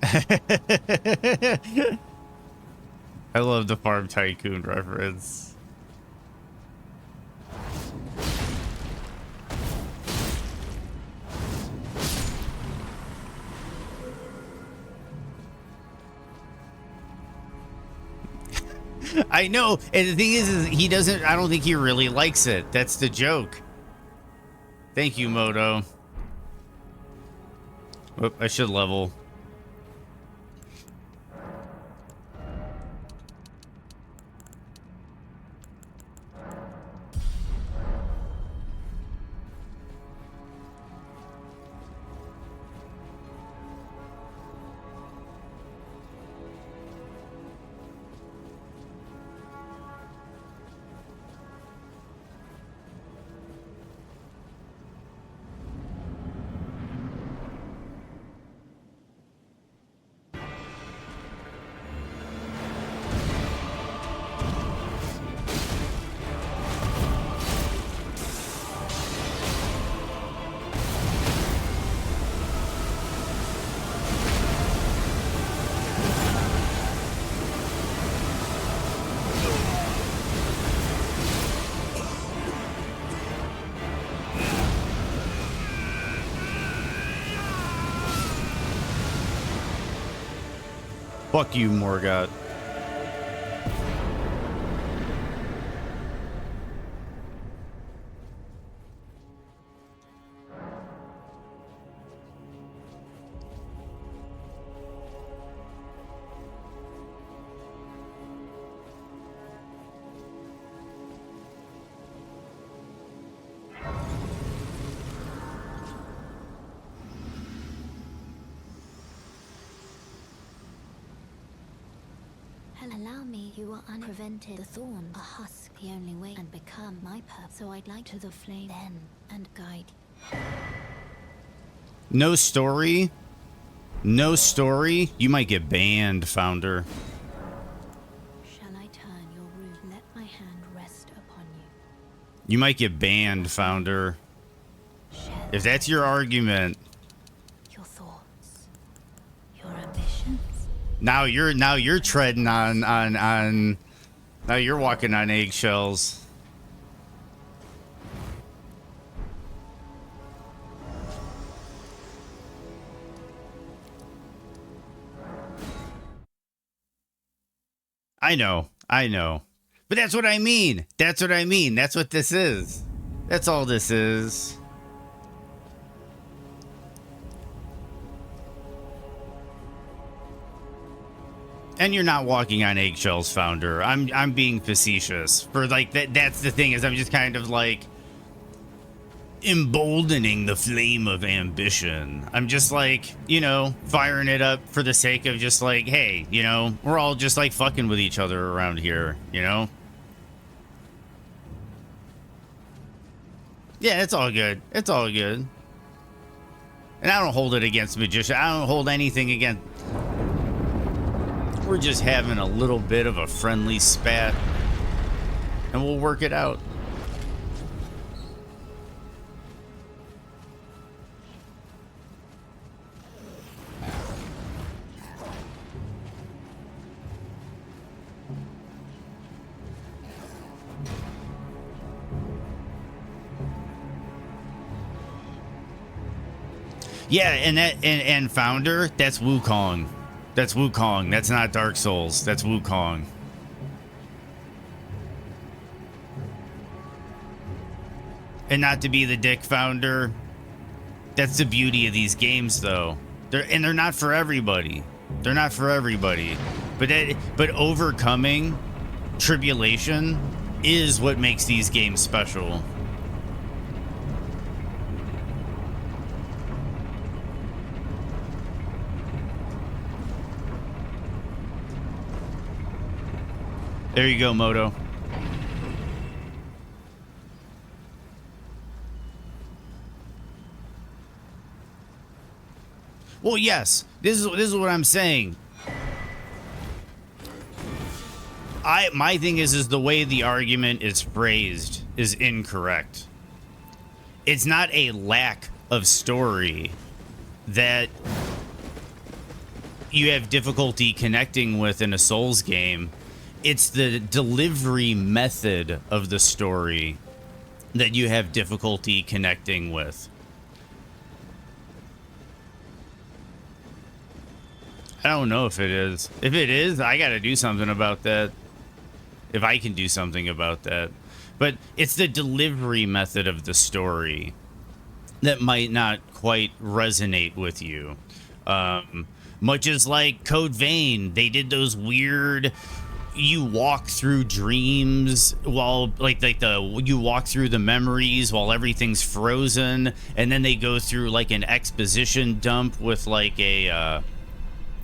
I love the Farm Tycoon reference. I know, and the thing is he doesn't. I don't think he really likes it. That's the joke. Thank you, Moto. Whoop, I should level. Fuck you, Morgoth. Allow me, you are unprevented. The thorn, a husk, the only way, and become my purpose. So I'd like to the flame then and guide. No story? No story? You might get banned, Founder. Shall I turn your root? Let my hand rest upon you. You might get banned, Founder. Share If that's your argument. your thoughts, your ambitions. Now you're treading on now you're walking on eggshells. I know. But that's what I mean. That's what I mean. That's what this is. That's all this is. And you're not walking on eggshells, Founder. I'm being facetious. For like that's the thing, is I'm just kind of like emboldening the flame of ambition. I'm just like, you know, firing it up for the sake of just like, hey, you know, we're all just like fucking with each other around here, you know? Yeah, it's all good. It's all good. And I don't hold it against Magician. I don't hold anything against... We're just having a little bit of a friendly spat. And we'll work it out. Yeah, and Founder, that's Wukong. That's Wukong. That's not Dark Souls. That's Wukong. And not to be the dick, Founder. That's the beauty of these games, though. They're not for everybody. They're not for everybody. But overcoming tribulation is what makes these games special. There you go, Moto. Well, yes. This is what I'm saying. My thing is the way the argument is phrased is incorrect. It's not a lack of story that you have difficulty connecting with in a Souls game. It's the delivery method of the story that you have difficulty connecting with. I don't know if it is. If it is, I got to do something about that. If I can do something about that. But it's the delivery method of the story that might not quite resonate with you. Much as like Code Vein, they did those weird... You walk through dreams while you walk through the memories while everything's frozen, and then they go through like an exposition dump with like a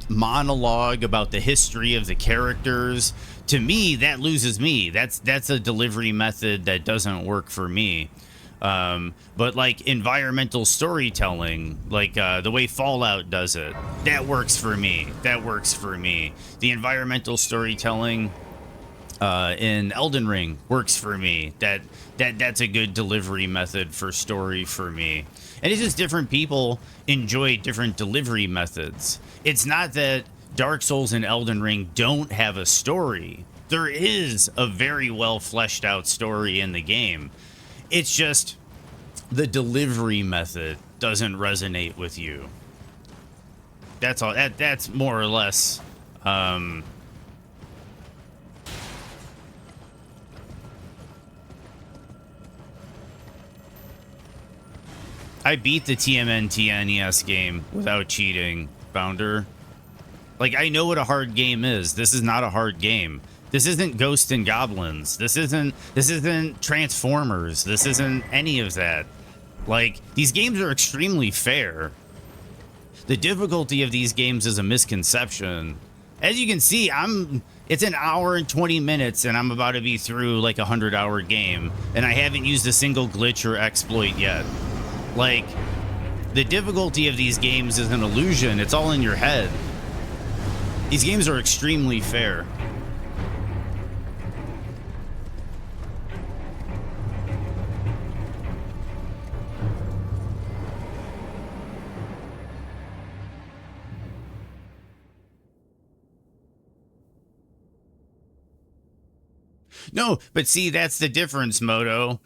monologue about the history of the characters. To me, that loses me. That's a delivery method that doesn't work for me. But like environmental storytelling, like the way Fallout does it, that works for me. That works for me. The environmental storytelling in Elden Ring works for me. That's a good delivery method for story for me. And it's just different people enjoy different delivery methods. It's not that Dark Souls and Elden Ring don't have a story. There is a very well fleshed out story in the game. It's just the delivery method doesn't resonate with you. That's all. That's more or less. I beat the TMNT NES game without cheating, Founder. Like, I know what a hard game is. This is not a hard game. This isn't Ghosts and Goblins. This isn't Transformers. This isn't any of that. Like, these games are extremely fair. The difficulty of these games is a misconception. As you can see, it's an hour and 20 minutes, and I'm about to be through like a 100-hour game, and I haven't used a single glitch or exploit yet. Like, the difficulty of these games is an illusion. It's all in your head. These games are extremely fair. No, but see, that's the difference, Moto.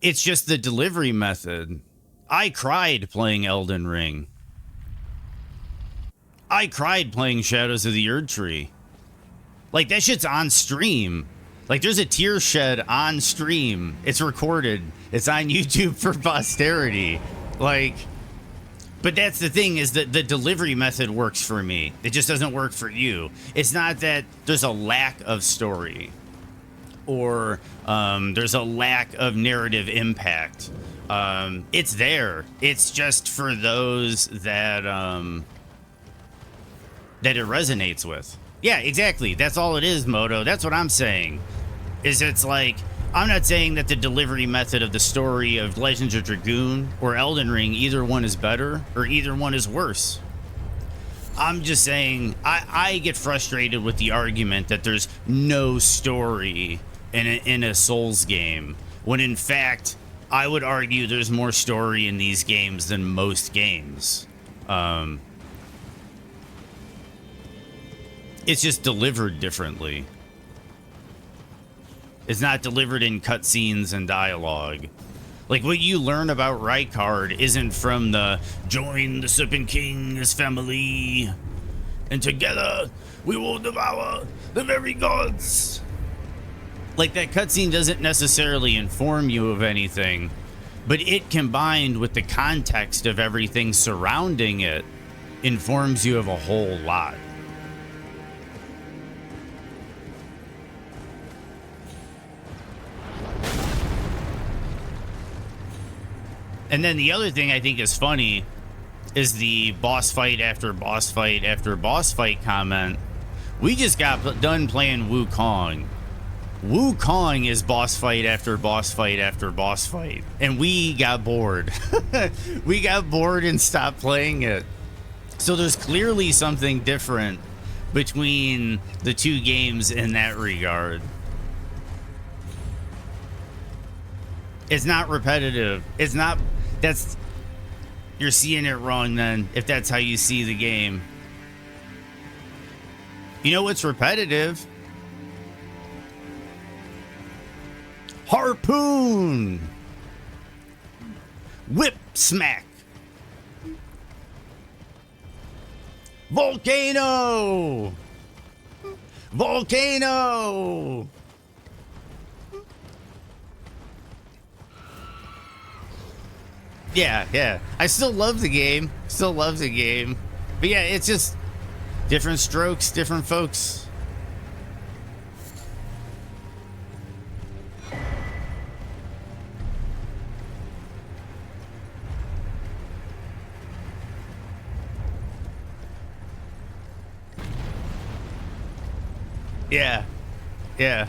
It's just the delivery method. I cried playing Elden Ring. I cried playing Shadows of the Erdtree. Like, that shit's on stream. Like, there's a tear shed on stream. It's recorded. It's on YouTube for posterity. Like, but that's the thing, is that the delivery method works for me. It just doesn't work for you. It's not that there's a lack of story, or there's a lack of narrative impact. It's there. It's just for those that that it resonates with. Yeah, exactly. That's all it is, Moto. That's what I'm saying. Is it's like, I'm not saying that the delivery method of the story of Legends of Dragoon or Elden Ring, either one is better or either one is worse. I'm just saying I get frustrated with the argument that there's no story in a Souls game, when in fact, I would argue there's more story in these games than most games. It's just delivered differently. It's not delivered in cutscenes and dialogue. Like, what you learn about Rykard isn't from the join the Serpent King's family, and together we will devour the very gods. Like, that cutscene doesn't necessarily inform you of anything, but it combined with the context of everything surrounding it informs you of a whole lot. And then the other thing I think is funny is the boss fight after boss fight after boss fight comment. We just got done playing Wukong. Wukong is boss fight after boss fight after boss fight. And we got bored. We got bored and stopped playing it. So there's clearly something different between the two games in that regard. It's not repetitive. It's not... That's... You're seeing it wrong then, if that's how you see the game. You know what's repetitive? Harpoon! Whip smack! Volcano! Volcano! Yeah. I still love the game. Still love the game. But yeah, it's just different strokes, different folks. Yeah.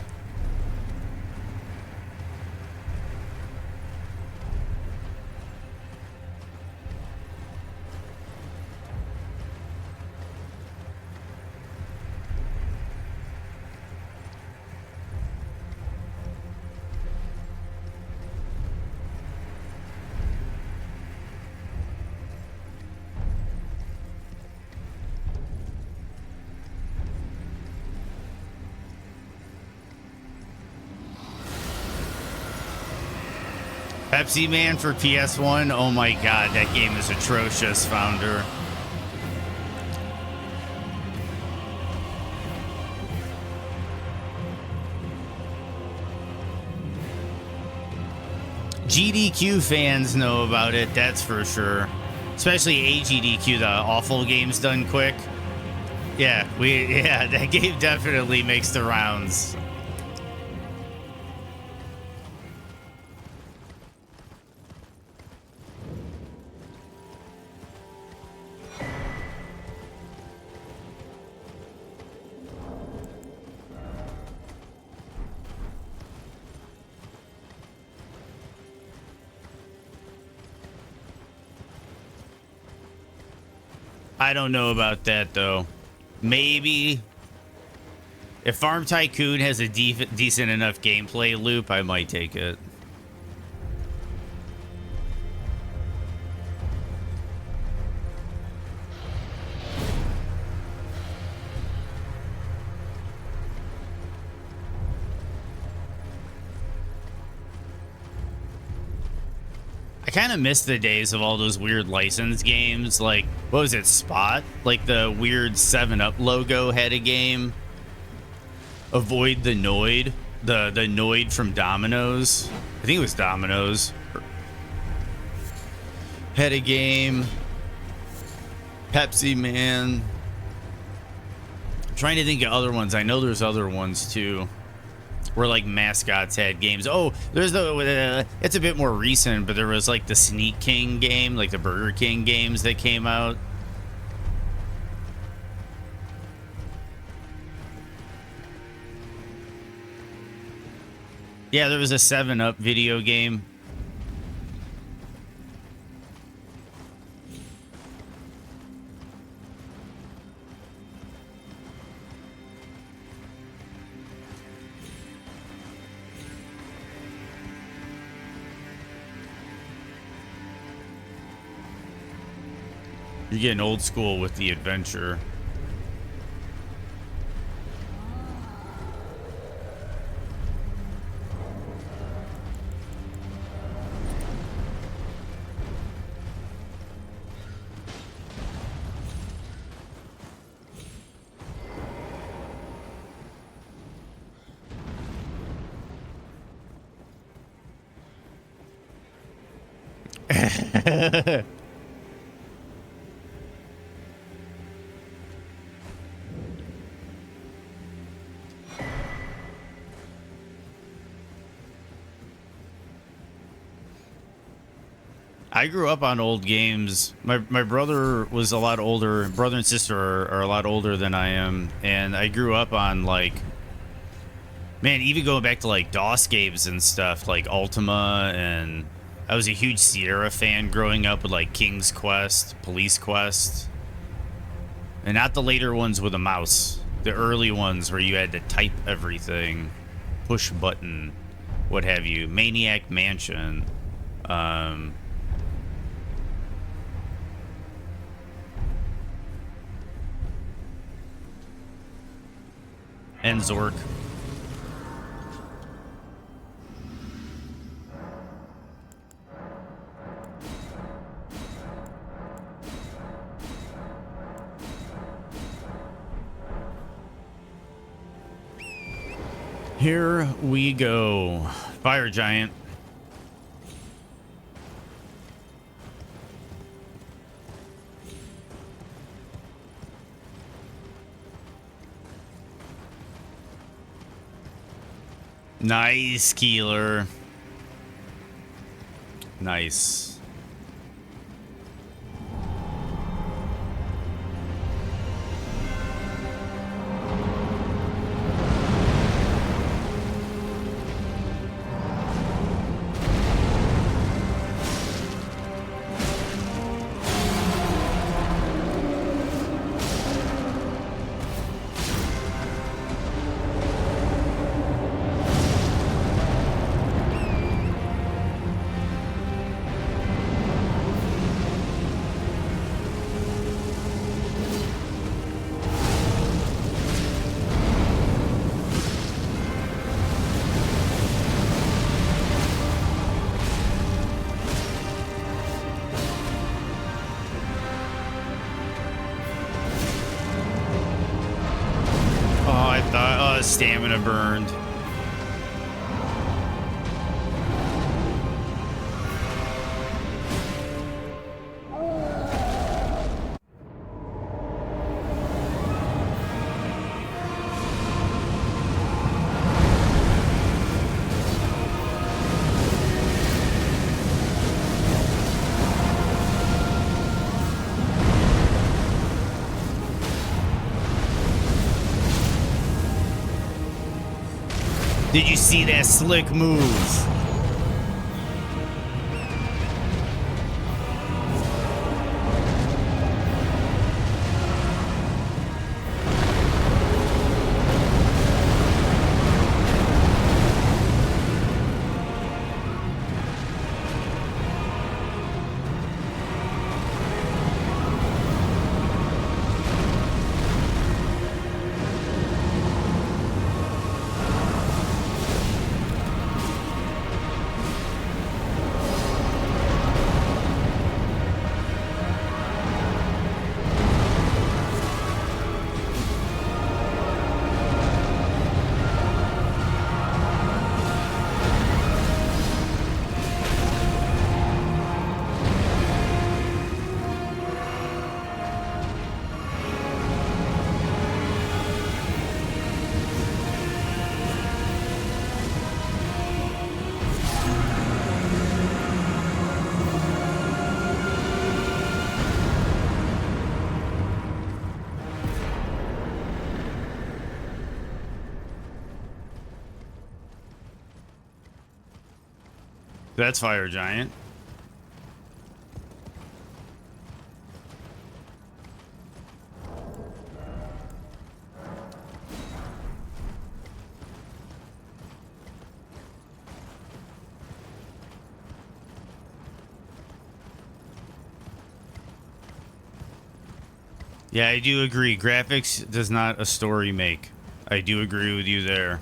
Pepsi Man for PS1. Oh my god, that game is atrocious, Founder. GDQ fans know about it, that's for sure. Especially AGDQ, the awful games done quick. Yeah, that game definitely makes the rounds. I don't know about that, though. Maybe if Farm Tycoon has a decent enough gameplay loop, I might take it. I kind of miss the days of all those weird license games, like, what was it, Spot? Like the weird 7-Up logo had a game. Avoid the Noid. The Noid from Domino's. I think it was Domino's. Had a game. Pepsi Man. I'm trying to think of other ones. I know there's other ones too, where like mascots had games. Oh, there's the it's a bit more recent, but there was like the Sneak King game, like the Burger King games that came out. Yeah, there was a 7-Up video game. You're getting old school with the adventure. I grew up on old games. My brother was a lot older. Brother and sister are a lot older than I am, and I grew up on, like, man, even going back to like DOS games and stuff, like Ultima, and I was a huge Sierra fan growing up with like King's Quest, Police Quest, and not the later ones with a mouse. The early ones where you had to type everything, push button, what have you. Maniac Mansion. And Zork. Here we go. Fire Giant. Nice, Keeler. Nice. Stamina burned. Did you see that slick move? That's Fire Giant. Yeah, I do agree. Graphics does not a story make. I do agree with you there.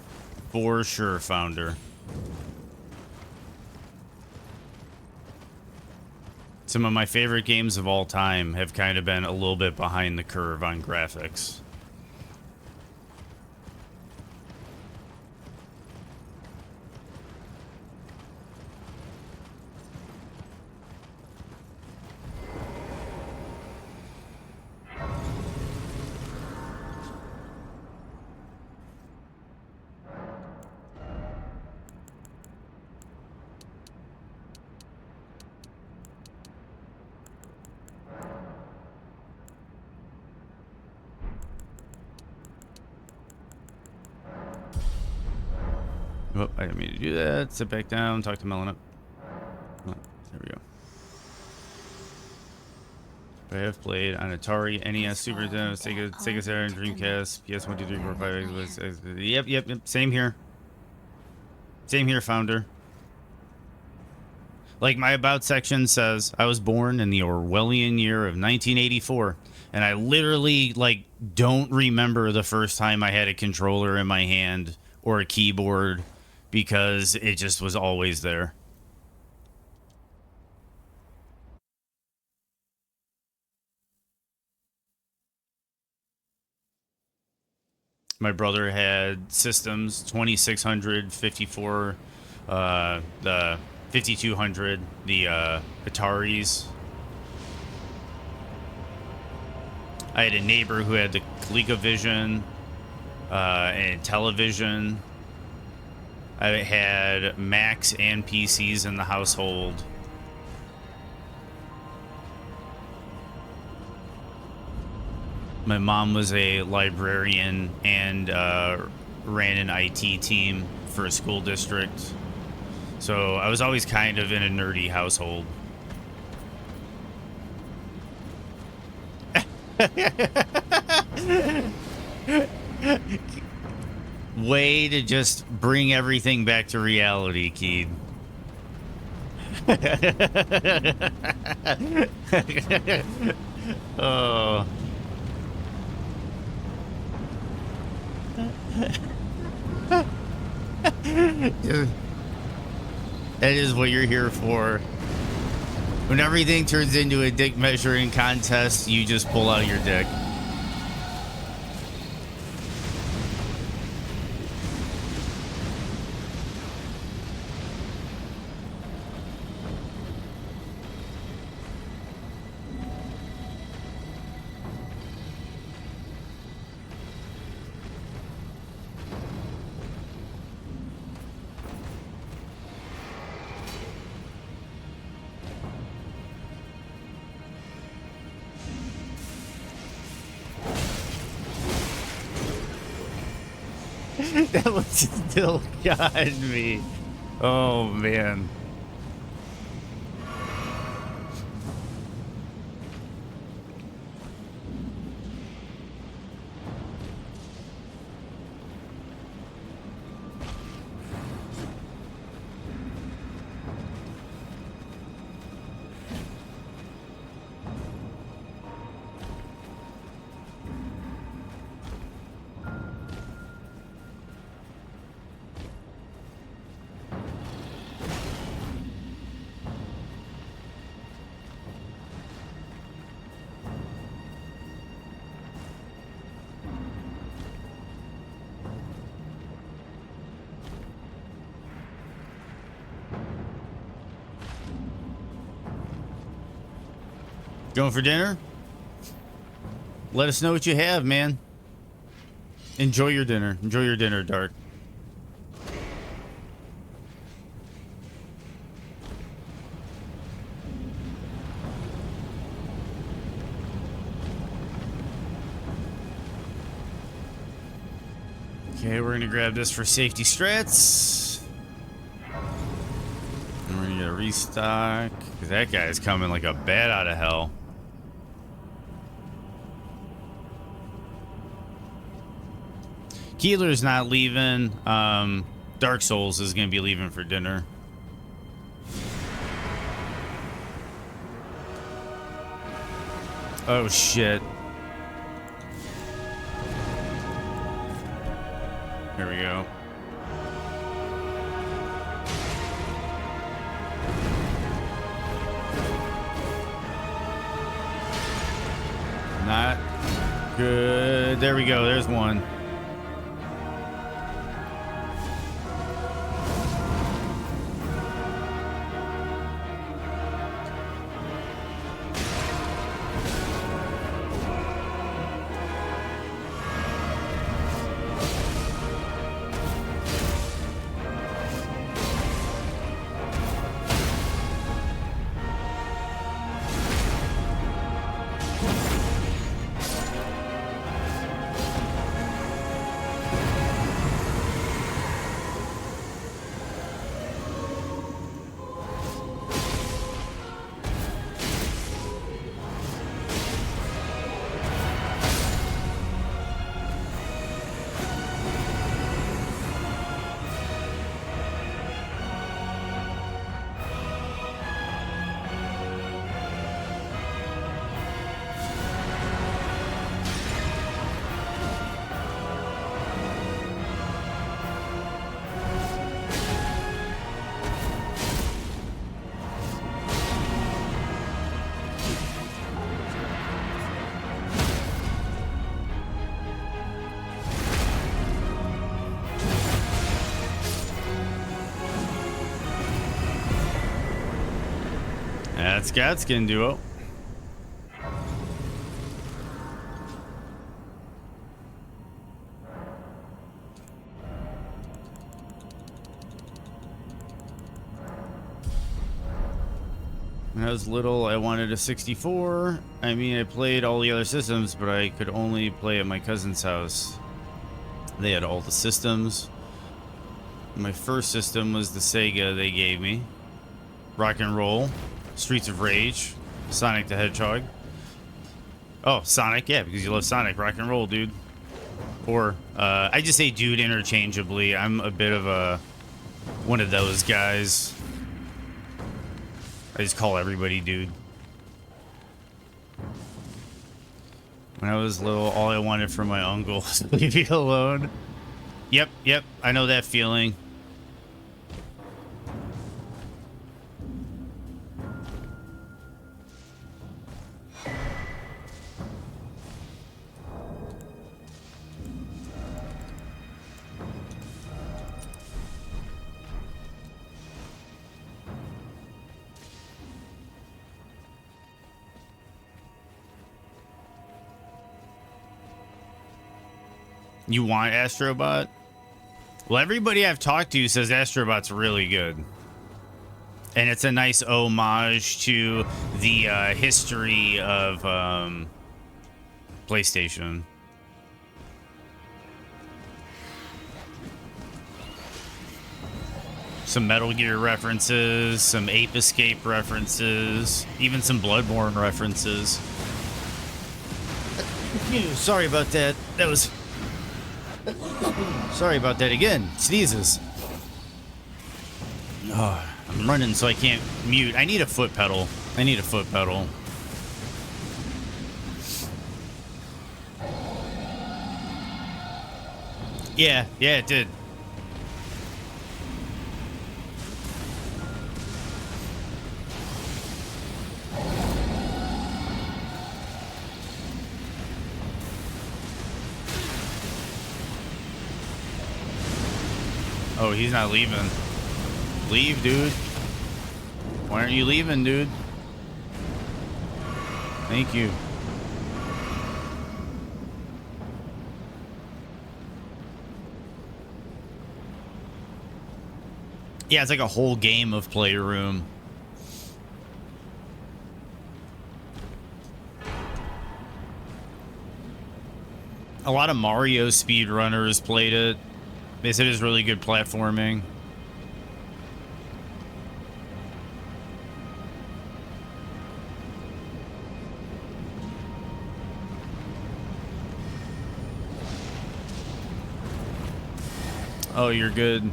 For sure, Founder. Some of my favorite games of all time have kind of been a little bit behind the curve on graphics. Oh, I didn't mean to do that. Sit back down, talk to Melon. Oh, there we go. I have played on Atari, NES, Super Nintendo, Sega Saturn, Dreamcast, PS1, 2, 3, 4, 5, yep. Same here. Same here, Founder. Like my About section says, I was born in the Orwellian year of 1984, and I literally, like, don't remember the first time I had a controller in my hand or a keyboard because it just was always there. My brother had systems, 2600, 54, the 5200, the Ataris. I had a neighbor who had the ColecoVision and television. I had Macs and PCs in the household. My mom was a librarian and ran an IT team for a school district. So I was always kind of in a nerdy household. Way to just bring everything back to reality, Keed. Oh. That is what you're here for. When everything turns into a dick measuring contest, you just pull out your dick. That was still got me. Oh, man. Going for dinner? Let us know what you have, man. Enjoy your dinner. Enjoy your dinner, Dart. Okay, we're gonna grab this for safety strats. And we're gonna Get a restock. Cause that guy's coming like a bat out of hell. Keeler's not leaving. Dark Souls is gonna be leaving for dinner. Oh shit. Here we go. Not good. There we go. There's one. That's Gatskin duo. When I was little, I wanted a 64. I mean, I played all the other systems, but I could only play at my cousin's house. They had all the systems. My first system was the Sega they gave me. Rock and Roll, Streets of Rage, Sonic the Hedgehog. Oh, Sonic, yeah, because you love Sonic. Rock and Roll, dude. Or, I just say dude interchangeably. I'm a bit of one of those guys. I just call everybody dude. When I was little, all I wanted from my uncle was to leave me alone. Yep, I know that feeling. You want Astrobot? Well, everybody I've talked to says Astrobot's really good. And it's a nice homage to the history of PlayStation. Some Metal Gear references, some Ape Escape references, even some Bloodborne references. Sorry about that. That was... Sorry about that again. Sneezes. Oh, I'm running so I can't mute. I need a foot pedal. Yeah, it did. Oh, he's not leaving. Leave, dude. Why aren't you leaving, dude? Thank you. Yeah, it's like a whole game of Playroom. A lot of Mario speedrunners played it. They said it's really good platforming. Oh, you're good.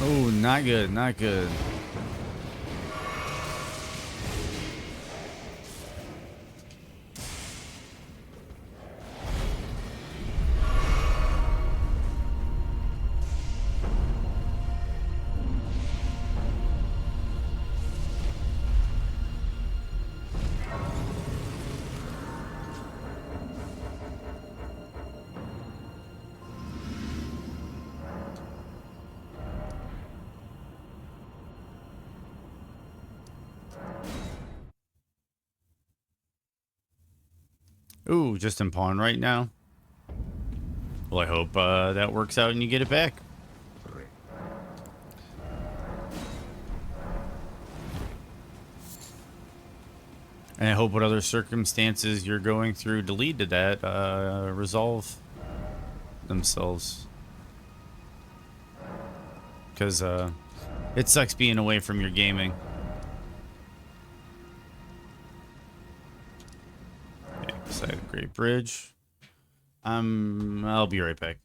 Oh, not good, not good. Ooh, just in pawn right now. Well, I hope that works out and you get it back. And I hope what other circumstances you're going through to lead to that resolve themselves. Because it sucks being away from your gaming. Okay, beside the Great Bridge. I'll be right back.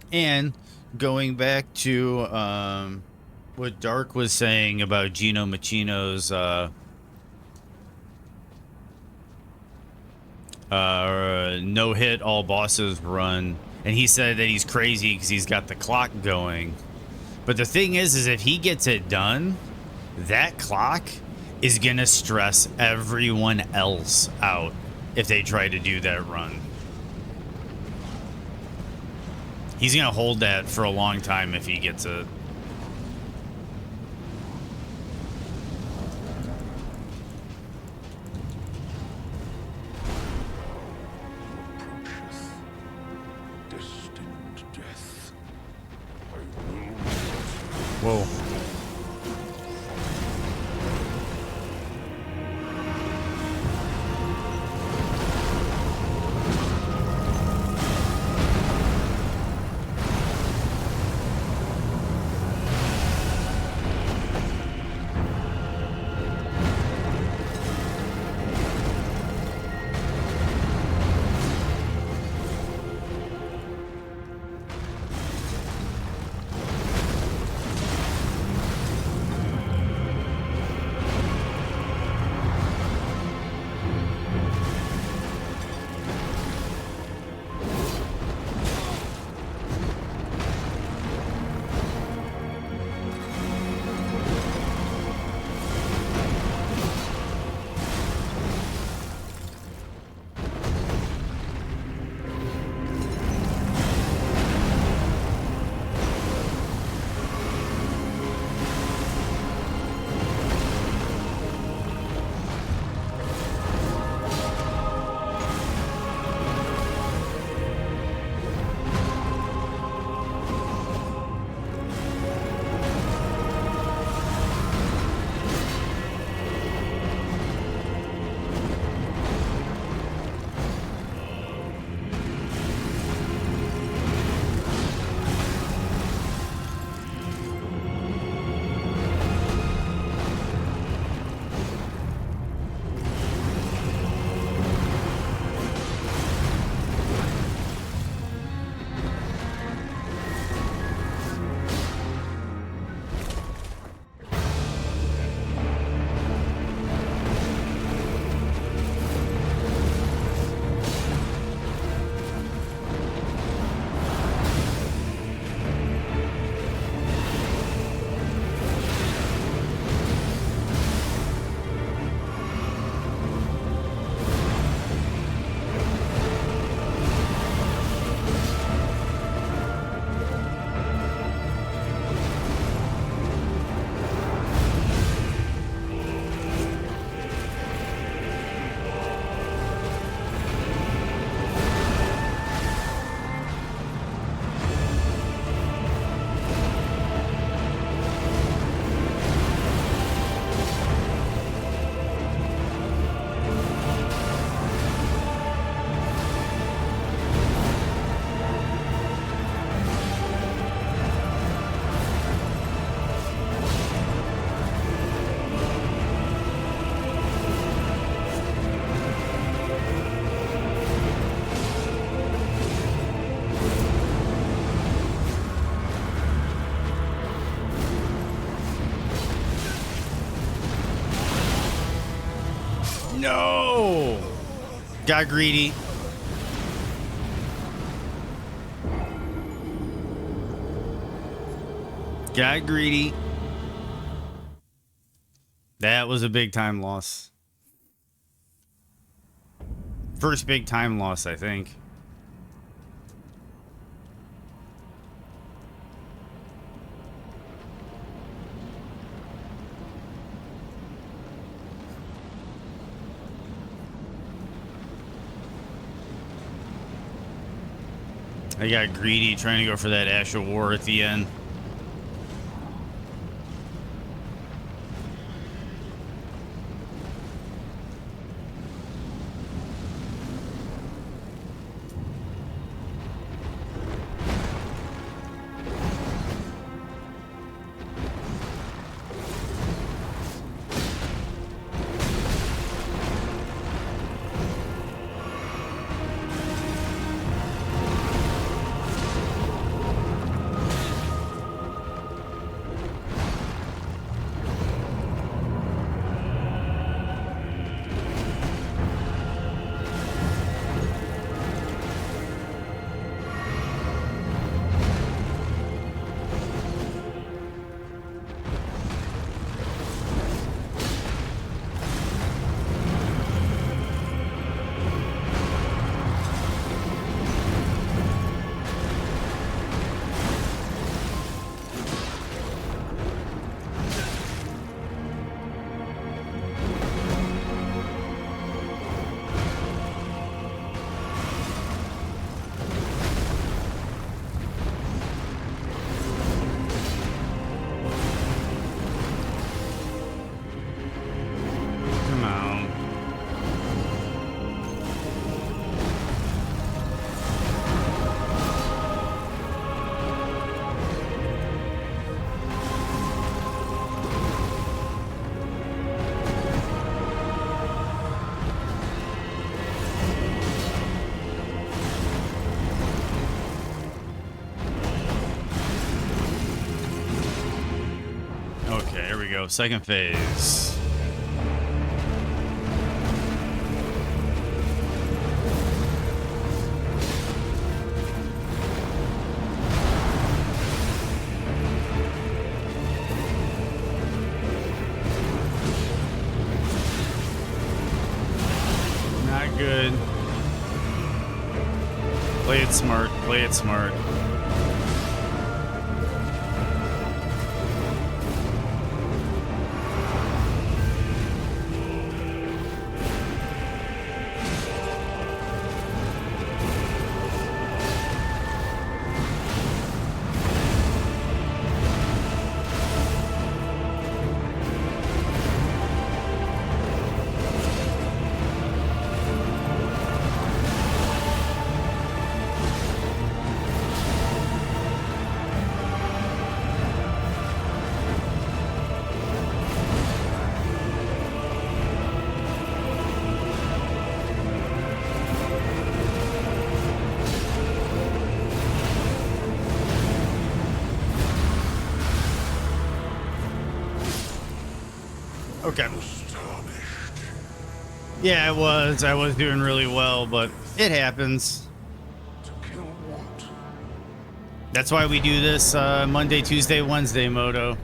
And going back to what Dark was saying about Gino Machino's no hit all bosses run, and he said that he's crazy because he's got the clock going. But the thing is if he gets it done, that clock is gonna stress everyone else out if they try to do that run. He's gonna hold that for a long time if he gets it. Whoa. No! Got greedy. Got greedy. That was a big time loss. First big time loss, I think. I got greedy trying to go for that Ash of War at the end. Go. Second phase. Not good. Play it smart. Play it smart. Okay. Yeah, I was doing really well, but it happens. That's why we do this Monday, Tuesday, Wednesday, Moto.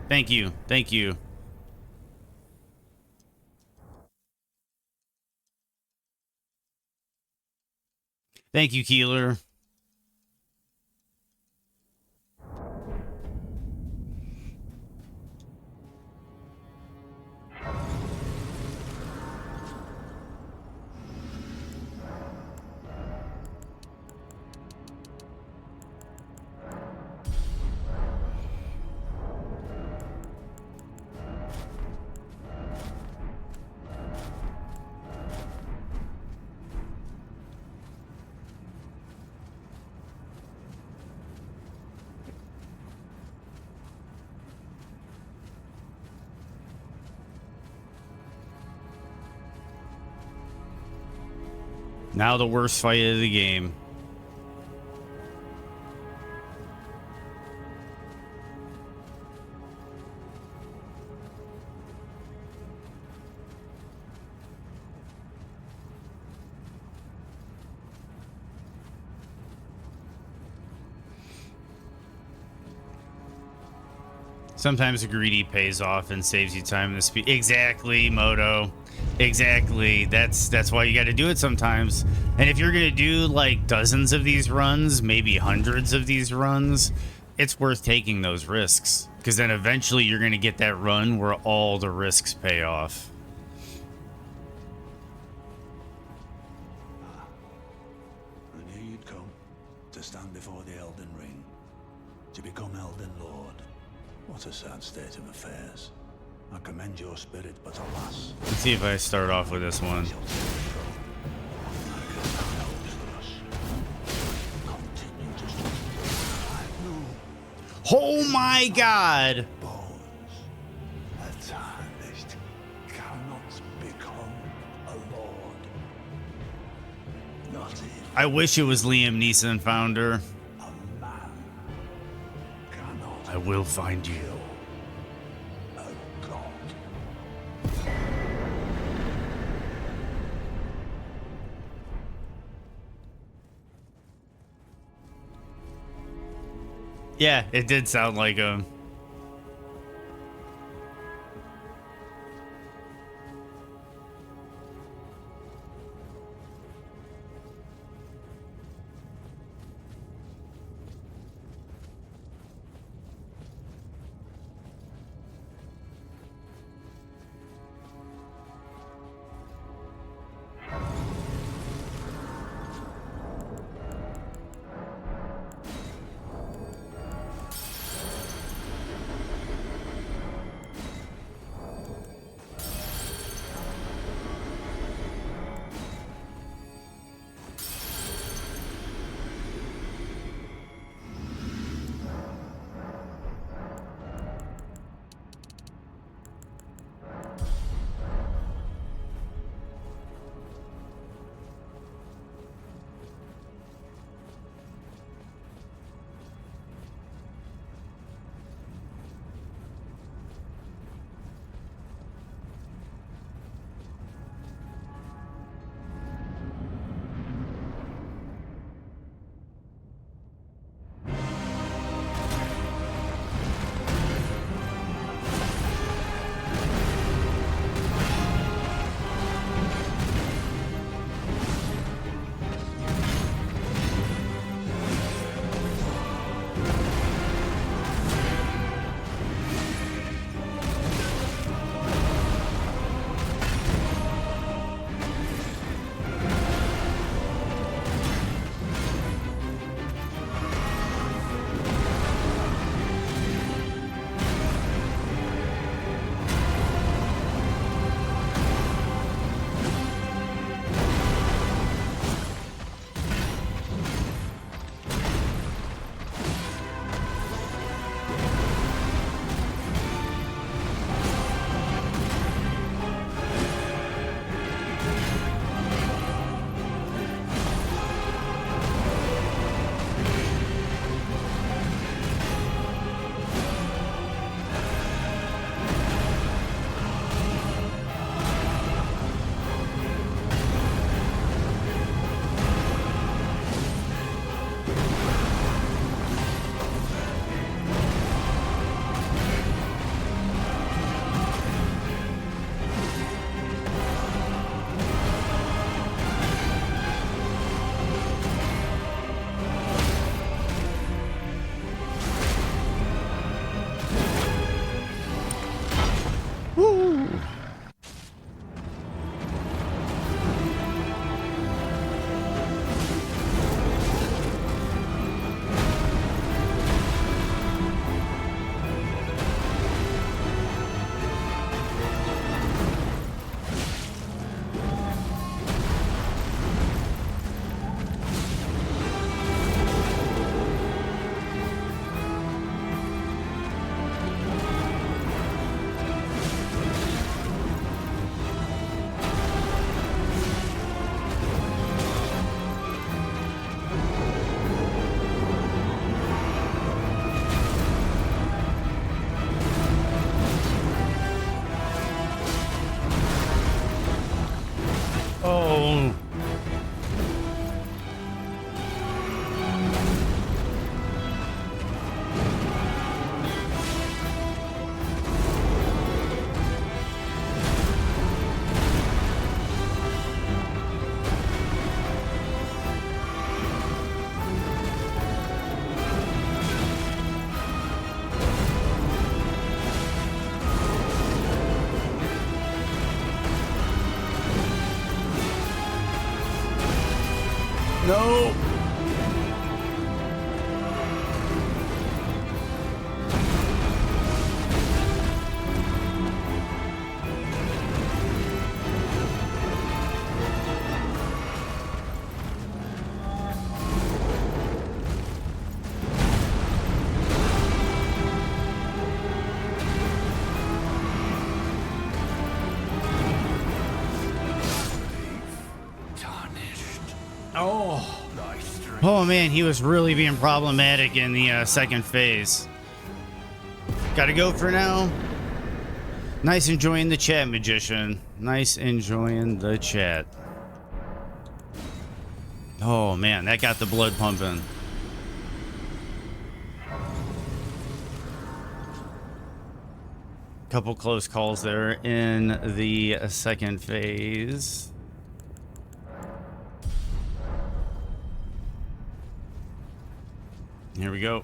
Thank you. Thank you. Thank you, Keeler. Now the worst fight of the game. Sometimes greedy pays off and saves you time and the speed. Exactly, Moto. Exactly. That's why you got to do it sometimes. And if you're gonna do like dozens of these runs, maybe hundreds of these runs, it's worth taking those risks, because then eventually you're gonna get that run where all the risks pay off. I knew you'd come to stand before the Elden Ring, to become Elden Lord. What a sad state of affairs. I commend your spirit, but alas. Let's see if I start off with this one. Shall take the throne. I can have hopes for us. Continue to struggle. No Oh my god! bones. A tarnished cannot become a lord. Not even I wish it was Liam Neeson founder. a man cannot I will find you. a god. Yeah, it did sound like him. No. Oh man, he was really being problematic in the second phase. Gotta go for now. Nice enjoying the chat, Magician. Nice enjoying the chat. Oh man, that got the blood pumping. Couple close calls there in the second phase. Here we go.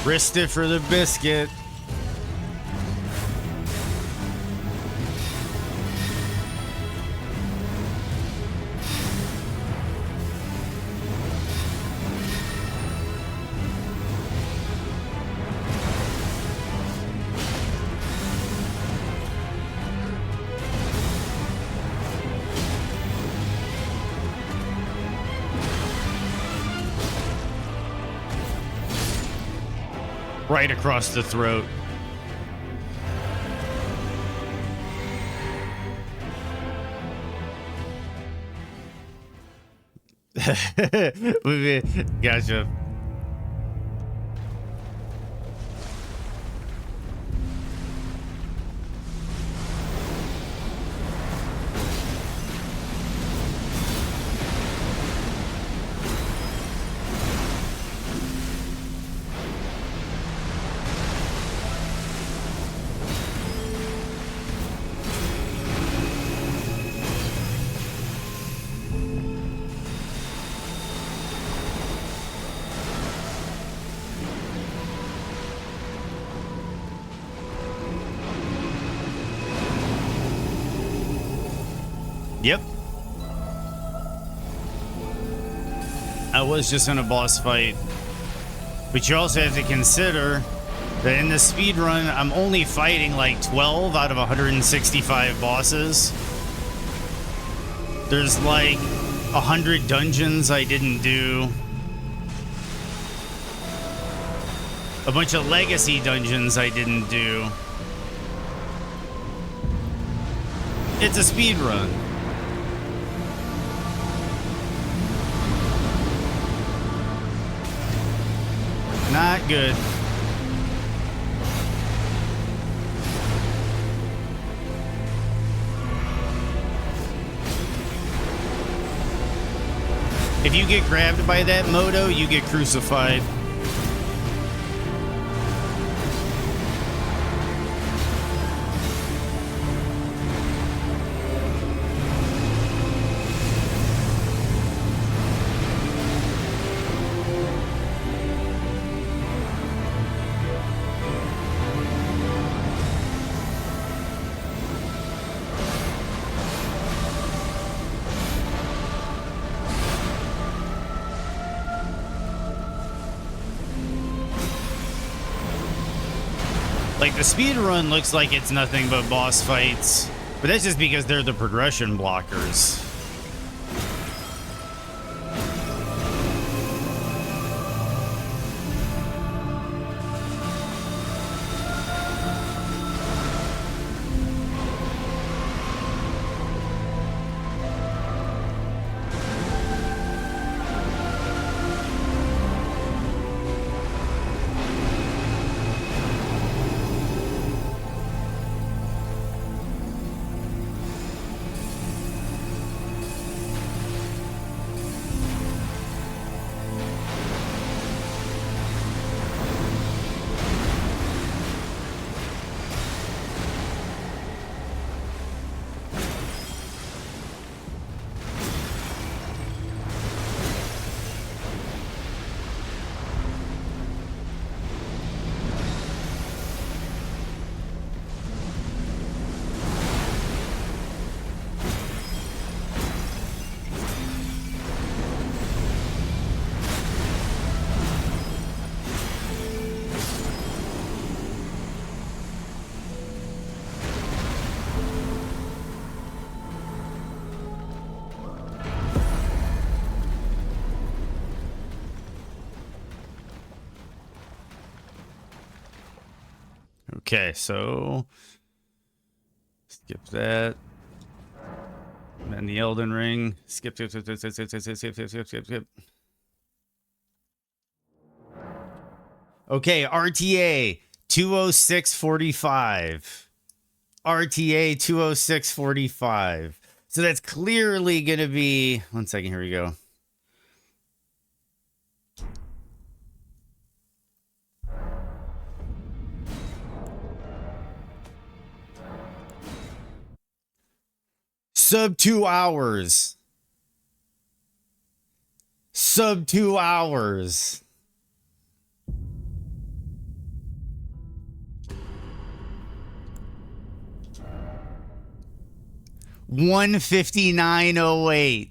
Risked it for the biscuit. Right across the throat. Gotcha. Yep. I was just in a boss fight. But you also have to consider that in the speedrun, I'm only fighting like 12 out of 165 bosses. There's like 100 dungeons I didn't do. A bunch of legacy dungeons I didn't do. It's a speedrun. Not good. If you get grabbed by that moto, you get crucified. Like the speed run looks like it's nothing but boss fights, but that's just because they're the progression blockers. Okay, so skip that. And then the Elden Ring. Skip. Okay, RTA 206.45. RTA 206.45. So that's clearly going to be... One second, here we go. Sub 2 hours. Sub 2 hours. $159.08.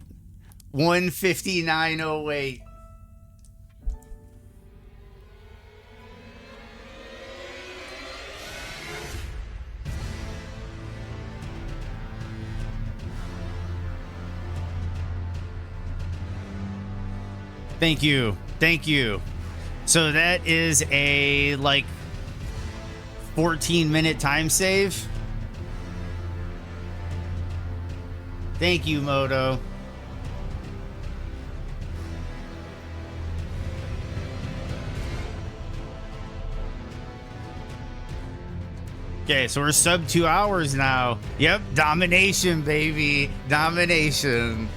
$159.08. Thank you. Thank you. So that is a like 14-minute time save. Thank you, Moto. Okay, so we're sub 2 hours now. Yep, domination, baby. Domination.